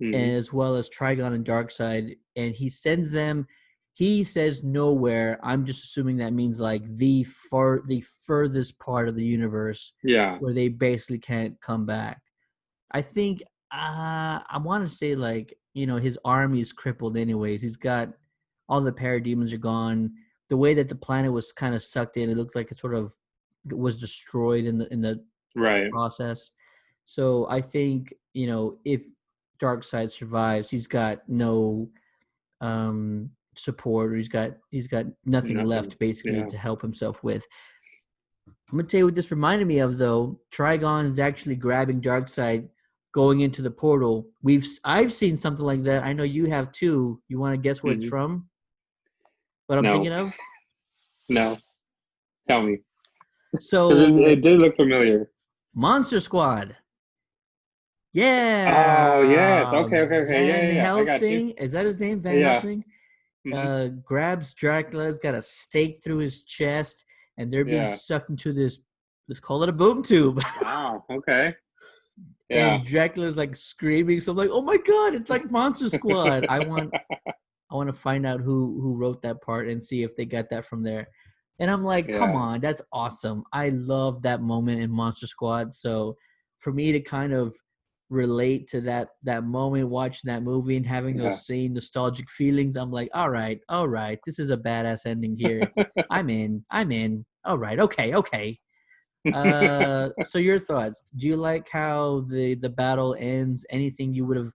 Mm-hmm. and as well as Trigon and Darkseid, and he sends them. He says nowhere. I'm just assuming that means like the furthest part of the universe Yeah. where they basically can't come back. I think I want to say like his army is crippled anyways. He's got all the parademons are gone. The way that the planet was kind of sucked in, it looked like it sort of was destroyed in the Right. process. So I think if Darkseid survives, he's got no support, or he's got nothing Nothing. left basically Yeah. to help himself with. I'm gonna tell you what this reminded me of though. Trigon is actually grabbing Darkseid, going into the portal. I've seen something like that. I know you have too. You want to guess where it's Mm-hmm. from? What I'm No. thinking of? No. Tell me. Because So it did look familiar. Monster Squad. Oh, yes. Yeah, Okay, okay, okay. Yeah, Van yeah, yeah. I got you. Helsing. Is that his name? Van Yeah. Helsing. Mm-hmm. Grabs Dracula's got a stake through his chest, and they're being Yeah. sucked into this. Let's call it a boom tube. Wow. Okay. Yeah. And Dracula's like screaming. So I'm like, oh my god, it's like Monster Squad. I want to find out who wrote that part and see if they got that from there. And I'm like, come Yeah. on, that's awesome. I love that moment in Monster Squad. So for me to kind of relate to that moment watching that movie and having Yeah. those same nostalgic feelings, I'm like, all right, this is a badass ending here. I'm in. All right, okay. So your thoughts? Do you like how the battle ends? Anything you would have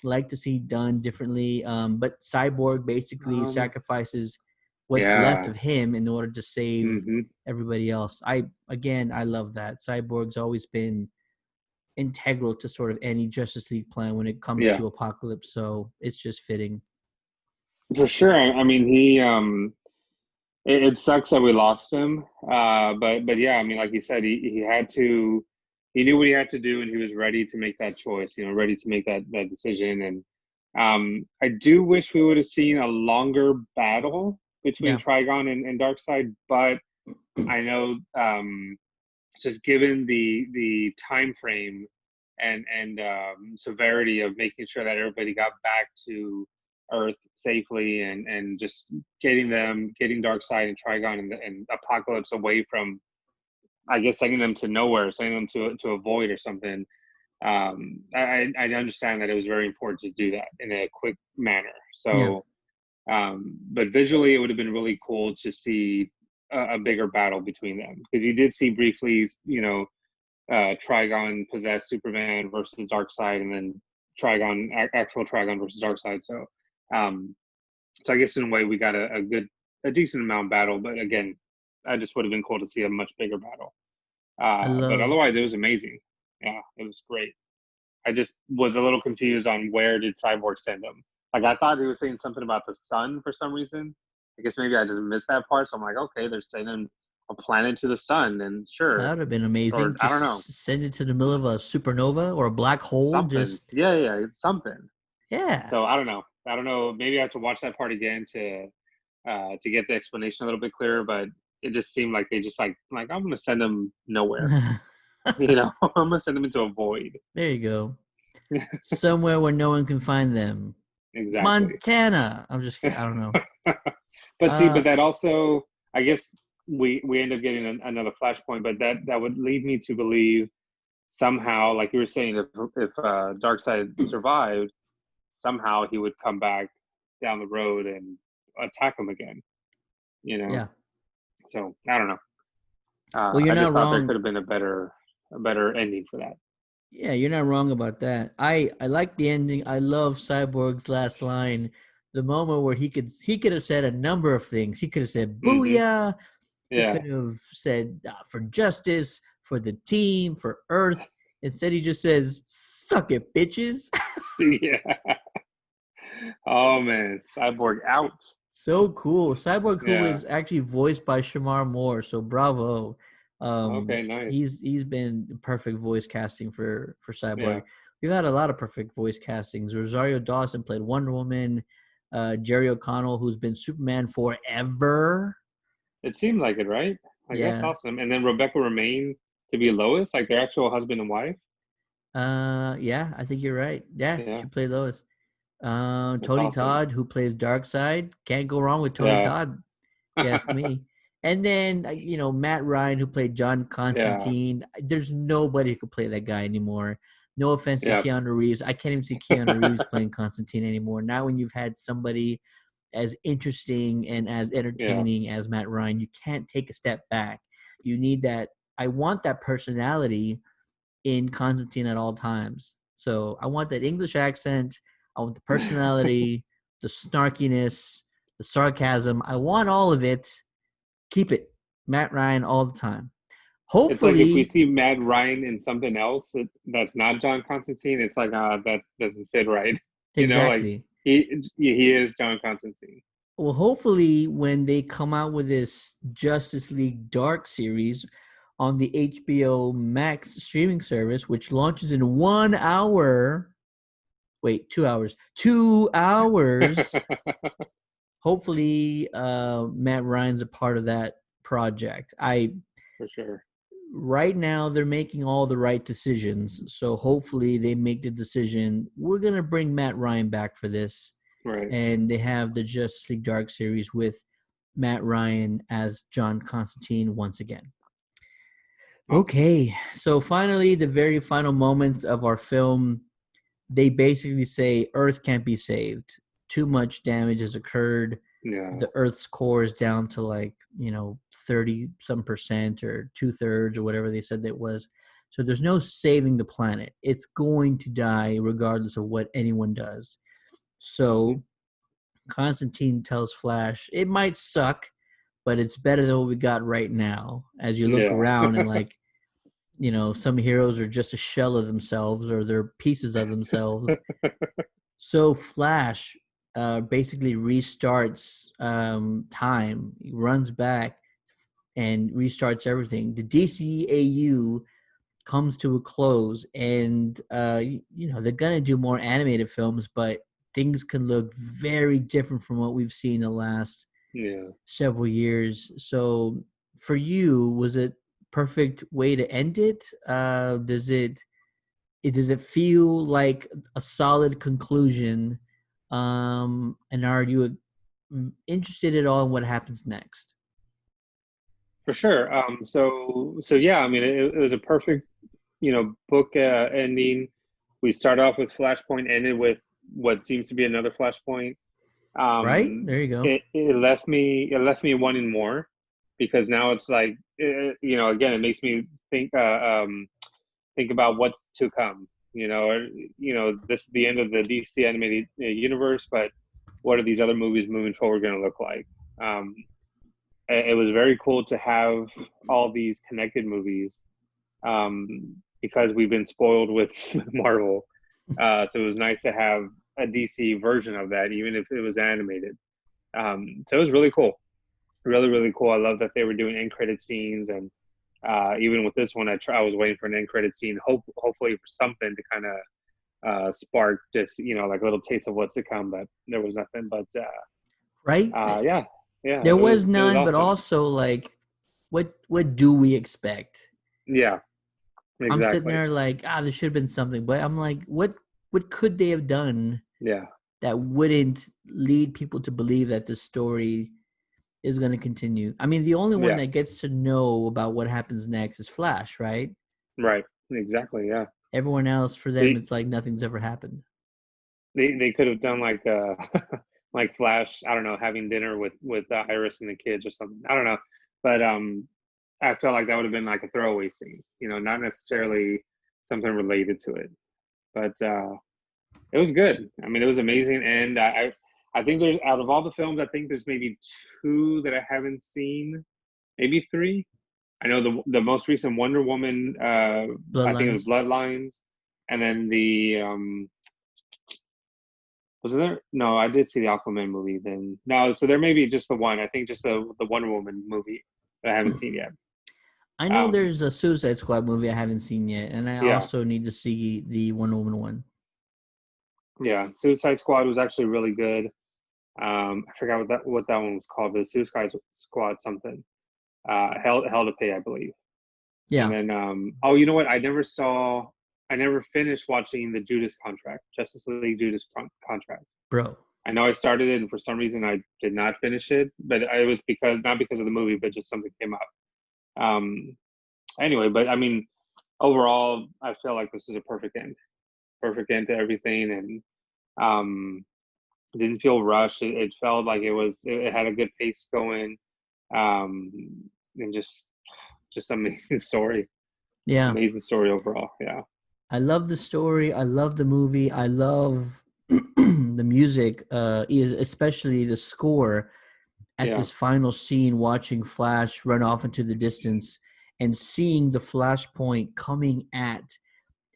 liked to see done differently? But Cyborg basically Um, sacrifices what's left yeah. of him in order to save Mm-hmm. everybody else. I love that. Cyborg's always been integral to sort of any Justice League plan when it comes Yeah. to Apokolips. So it's just fitting. For sure. I mean, he it sucks that we lost him. But yeah, I mean, like you said, he had to, he knew what he had to do, and he was ready to make that choice. Ready to make that decision. And I do wish we would have seen a longer battle between Yeah, Trigon and Darkseid, but I know just given the time frame and severity of making sure that everybody got back to Earth safely, and just getting Darkseid and Trigon and Apokolips away from, I guess, sending them to nowhere, sending them to a void or something. I understand that it was very important to do that in a quick manner. yeah. So, but visually, it would have been really cool to see a bigger battle between them, because you did see briefly, Trigon possessed Superman versus Darkseid, and then actual Trigon versus Darkseid. Um, so I guess in a way we got a decent amount of battle, but again, I just would have been cool to see a much bigger battle. I But love. otherwise, it was amazing. Yeah, it was great. I just was a little confused on where did Cyborg send him. Like, I thought he was saying something about the sun for some reason. I guess maybe I just missed that part. So I'm like, okay, they're sending a planet to the sun, and That sure, would have been or amazing. I don't know, Just send it to the middle of a supernova or a black hole. something. Just Yeah, it's something. yeah. So I don't know. I don't know. Maybe I have to watch that part again to get the explanation a little bit clearer. But it just seemed like they just like I'm gonna send them nowhere. I'm gonna send them into a void. There you go. Somewhere where no one can find them. Exactly. Montana. I'm just kidding. I don't know. But see, Uh, but that also, I guess we end up getting another flashpoint. But that would lead me to believe somehow, like you were saying, if Darkseid survived, somehow he would come back down the road and attack him again. You know. yeah. So I don't know. Well, you're I just not thought there wrong. could have been a better ending for that. Yeah, you're not wrong about that. I like the ending. I love Cyborg's last line. The moment where he could have said a number of things. He could have said Hmm. "booyah." He Yeah. could have said for justice, for the team, for Earth. Instead, he just says "suck it, bitches." Yeah. Oh man, Cyborg out. So cool. Cyborg, who Yeah. is actually voiced by Shamar Moore, so bravo. Okay. Nice. He's been perfect voice casting for Yeah. Cyborg. We've had a lot of perfect voice castings. Rosario Dawson played Wonder Woman. Jerry O'Connell, who's been Superman forever. It seemed like it, right? Like that's Yeah. awesome. And then Rebecca Romaine to be Lois, like their actual husband and wife. Yeah, I think you're right. Yeah, Yeah, she played Lois. that's Tony awesome. Todd, who plays Darkseid, can't go wrong with Tony Yeah. Todd, if you ask me. And then Matt Ryan, who played John Yeah. Constantine. There's nobody who could play that guy anymore. No offense to Yeah. Keanu Reeves, I can't even see Keanu Reeves playing Constantine anymore. Not when you've had somebody as interesting and as Yeah. entertaining as Matt Ryan. You can't take a step back. You need that. I want that personality in Constantine at all times. So I want that English accent. I want the personality, the snarkiness, the sarcasm. I want all of it. Keep it, Matt Ryan, all the time. It's like if we Hopefully, see Matt Ryan in something else that's not John Constantine, it's like that doesn't fit right. You know, like exactly. he is John Constantine. Well, hopefully, when they come out with this Justice League Dark series on the HBO Max streaming service, which launches in 1 hour. Wait, 2 hours. 2 hours. Hopefully, Matt Ryan's a part of that project. For sure. Right now they're making all the right decisions, so hopefully they make the decision. We're gonna bring Matt Ryan back for this, Right. and they have the Justice League Dark series with Matt Ryan as John Constantine once again. Awesome. Okay, so finally, the very final moments of our film, they basically say Earth can't be saved. Too much damage has occurred. Yeah. The Earth's core is down to 30 some percent or 2/3 or whatever they said that was. So there's no saving the planet. It's going to die regardless of what anyone does. Hmm. So Constantine tells Flash, it might suck, but it's better than what we got right now. As you look Yeah. around and some heroes are just a shell of themselves or they're pieces of themselves. So Flash basically restarts time, he runs back and restarts everything. The DCAU comes to a close, and they're gonna do more animated films, but things can look very different from what we've seen the last Yeah. several years. So, for you, was it perfect way to end it? Does it feel like a solid conclusion? And are you interested at all in what happens next? For sure. So yeah, I mean, it was a perfect, book ending. We start off with Flashpoint, ended with what seems to be another Flashpoint. Right? There you go. It left me wanting more because now it's like, again, it makes me think about what's to come. This is the end of the DC animated universe, but what are these other movies moving forward going to look like? Um, it was very cool to have all these connected movies because we've been spoiled with Marvel. So it was nice to have a DC version of that, even if it was animated. So it was really cool, really really cool. I love that they were doing end credit scenes, and even with this one, I was waiting for an end credit scene, hopefully for something to kind of spark just like little taste of what's to come, but there was nothing. But Right? yeah, yeah, There it was was none, but awesome. also what do we expect? Yeah, I'm sitting exactly. there like, there should have been something, but I'm like, what could they have done Yeah, that wouldn't lead people to believe that the story is going to continue? I mean, the only one yeah, that gets to know about what happens next is Flash, right? right, exactly. Yeah, Everyone else, for them, they it's like nothing's ever happened. they could have done like like Flash. I don't know, having dinner with Iris and the kids or something. I don't know, but I felt like that would have been like a throwaway scene. Not necessarily something related to it, but it was good. I mean, it was amazing, and I think there's out of all the films, I think there's maybe two that I haven't seen, maybe three. I know the most recent Wonder Woman. I think it was Bloodlines. Bloodlines, and then the was there? No, I did see the Aquaman movie. Then no, so there may be just the one. I think just the Wonder Woman movie that I haven't seen yet. I know Um, there's a Suicide Squad movie I haven't seen yet, and I yeah, also need to see the Wonder Woman one. yeah. Suicide Squad was actually really good. I forgot what that one was called. The Suicide Squad something. Hell to Pay, I believe. And Yeah, then oh, you know what? I never finished watching the Justice League Contract. bro. I know I started it, and for some reason I did not finish it, but it was not because of the movie, but just something came up. Anyway, but I mean, overall, I feel like this is a perfect end to everything, and it didn't feel rushed. It felt like it had a good pace going, um, and just Yeah, amazing story overall. Yeah, I love the story. I love the movie. I love the music, especially the score at yeah, this final scene, watching Flash run off into the distance and seeing the Flashpoint coming at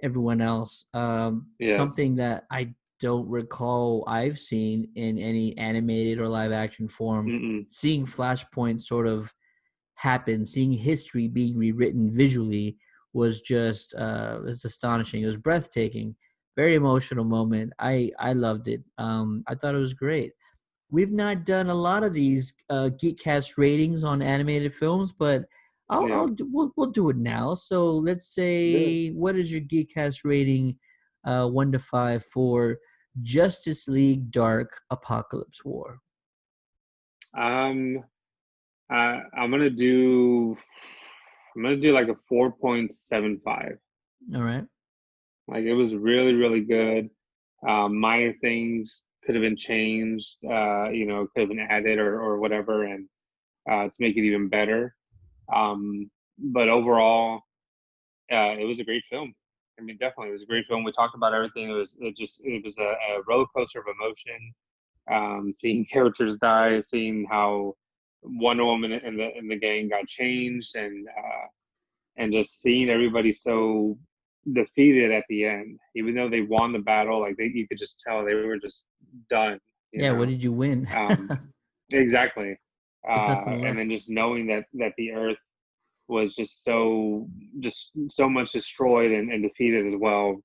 everyone else. yes, Something that I don't recall I've seen in any animated or live action form. mm-mm. Seeing Flashpoint sort of happen, seeing history being rewritten visually was astonishing. It was breathtaking, very emotional moment. I loved it. I thought it was great. We've not done a lot of these Geekcast ratings on animated films, but Yeah, we'll do it now. So let's do it. say, what is your Geekcast rating, 1 to 5 for Justice League Dark Apokolips War? Um, I'm gonna do. I'm gonna do like a 4.75. All right. Like it was really, really good. Minor things could have been changed, could have been added or whatever, and to make it even better. But overall, it was a great film. I mean, definitely, it was a great film. We talked about everything. It was a roller coaster of emotion. Seeing characters die, seeing how Wonder Woman in the gang got changed, and just seeing everybody so defeated at the end, even though they won the battle, like you could just tell they were just done, you Yeah. What know. did you win? Um, exactly. There's nothing And then left. just knowing that the Earth was just so much destroyed and defeated as well.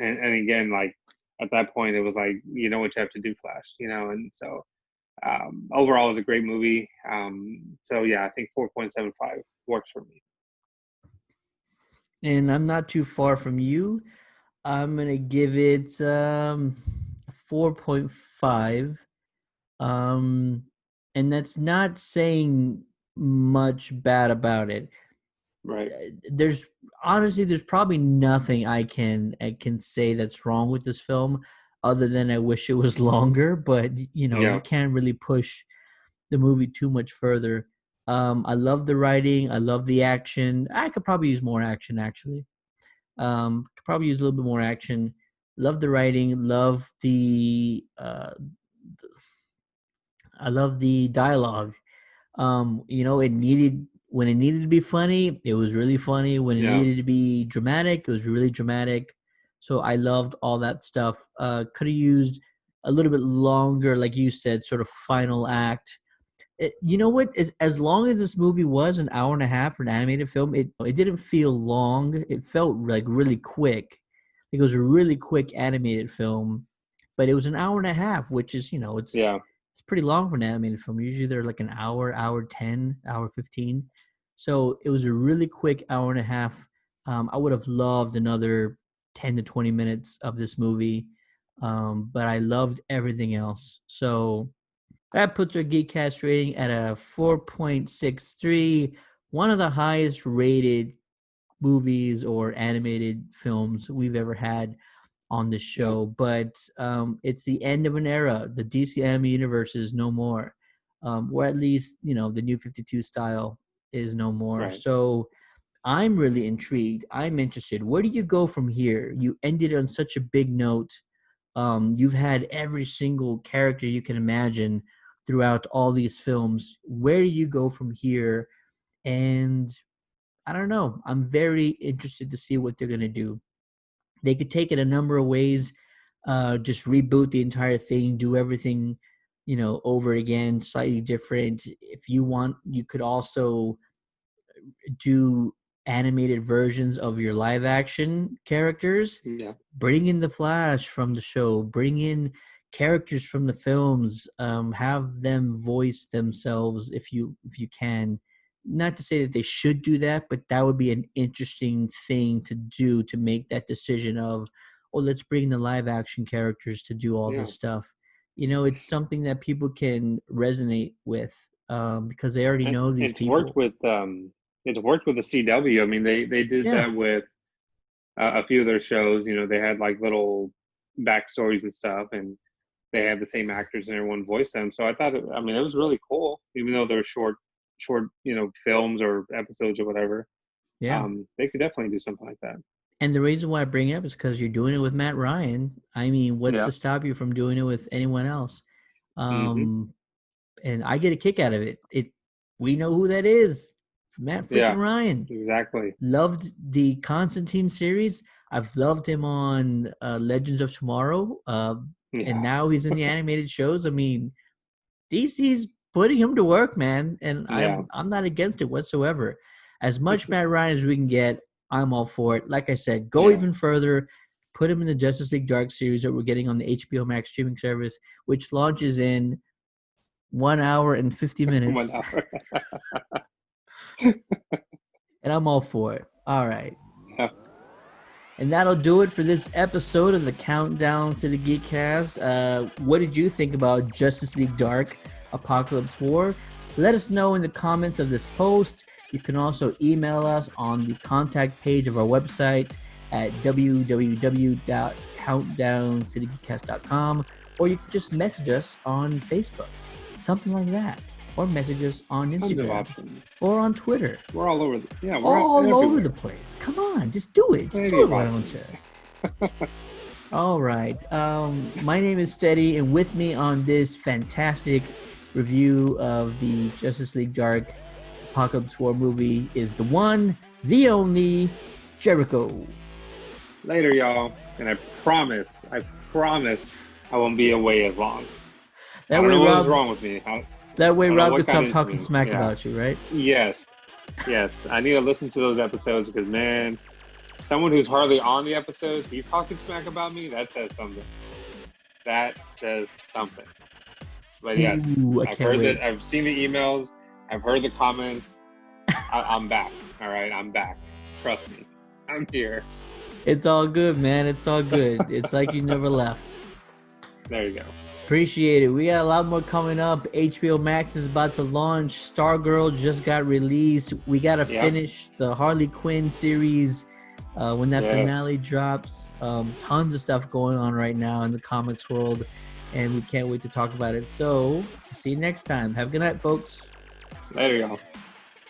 And again, like at that point, it was like you know what you have to do, Flash, and so overall, it was a great movie. So yeah, I think 4.75 works for me. And I'm not too far from you. I'm gonna give it 4.5. Um, and that's not saying much bad about it. Right. There's honestly there's probably nothing I can say that's wrong with this film, other than I wish it was longer. But you Yeah. can't really push the movie too much further. I love the writing. I love the action. I could probably use more action actually. Could probably use a little bit more action. Love the writing. I love the dialogue. It needed when it needed to be funny, it was really funny. When it Yeah. needed to be dramatic, it was really dramatic. So I loved all that stuff. Could have used a little bit longer, like you said, sort of final act. You know what? As long as this movie was an hour and a half for an animated film, it didn't feel long. It felt like really quick. It was a really quick animated film, but it was an hour and a half, which is Yeah. it's pretty long for an animated film. Usually they're like an hour, hour 10, hour 15. So it was a really quick hour and a half. I would have loved another 10 to 20 minutes of this movie, but I loved everything else. So that puts our Geekcast rating at a 4.63, one of the highest rated movies or animated films we've ever had on the Yeah. show. But it's the end of an era. The DC anime universe is no more, or at least the New 52 style is no more. Right. So I'm really intrigued. I'm interested. Where do you go from here? You ended on such a big note. You've had every single character you can imagine throughout all these films. Where do you go from here? And I don't know. I'm very interested to see what they're going to do. They could take it a number of ways, just reboot the entire thing, do everything, over again, slightly different. If you want, you could also do animated versions of your live action characters. Yeah. Bring in the Flash from the show, bring in characters from the films, have them voice themselves if you can. not to say that they should do that, but that would be an interesting thing to do to make that decision of, oh, let's bring the live action characters to do all this stuff. It's something that people can resonate with because they already know these people. It's worked with the CW. I mean, they did that with a few of their shows. They had like little backstories and stuff, and they had the same actors and everyone voiced them. So I thought, it was really cool, even though they're short, films or episodes or whatever. Yeah. They could definitely do something like that. And the reason why I bring it up is because you're doing it with Matt Ryan. I mean, what's to stop you from doing it with anyone else? And I get a kick out of it. We know who that is. It's Matt freaking Ryan. Exactly. Loved the Constantine series. I've loved him on Legends of Tomorrow. And now he's in the animated shows. I mean, DC's putting him to work, man. And I'm not against it whatsoever. As much Matt Ryan as we can get, I'm all for it. Like I said, go even further. Put him in the Justice League Dark series that we're getting on the HBO Max streaming service, which launches in 1 hour and 50 minutes. 1 hour. And I'm all for it. All right. Yeah. And that'll do it for this episode of the Countdown to the Geekcast. What did you think about Justice League Dark, Apokolips War? Let us know in the comments of this post. You can also email us on the contact page of our website at www.countdowntothegeekcast.com, or you can just message us on Facebook, something like that, or message us on Instagram or on Twitter. We're all over. We're all over the place. Come on, just do it. Just do it, why don't you? All right. My name is Steady, and with me on this fantastic review of the Justice League Dark Apokolips War movie is the one, the only, Jericho. Later, y'all. And I promise I won't be away as long. That way, Rob, what's wrong with me. That way, Rob can stop talking smack about you, right? Yes. I need to listen to those episodes because, man, someone who's hardly on the episodes, he's talking smack about me. That says something. But yes, I've seen the emails. I've heard the comments. I'm back. All right, I'm back. Trust me. I'm here. It's all good, man. It's all good. It's like you never left. There you go. Appreciate it. We got a lot more coming up. HBO Max is about to launch. Stargirl just got released. We got to finish the Harley Quinn series when that finale drops. Tons of stuff going on right now in the comics world, and we can't wait to talk about it. So, see you next time. Have a good night, folks. Later, y'all.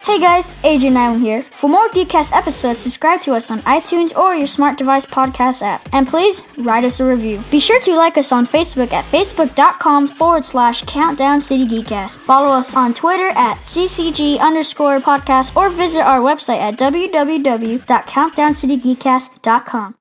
Hey guys, AJ Nyman here. For more Geekcast episodes, subscribe to us on iTunes or your smart device podcast app. And please, write us a review. Be sure to like us on Facebook at facebook.com/Countdown City Geekcast. Follow us on Twitter at @CCG_podcast or visit our website at www.countdowncitygeekcast.com.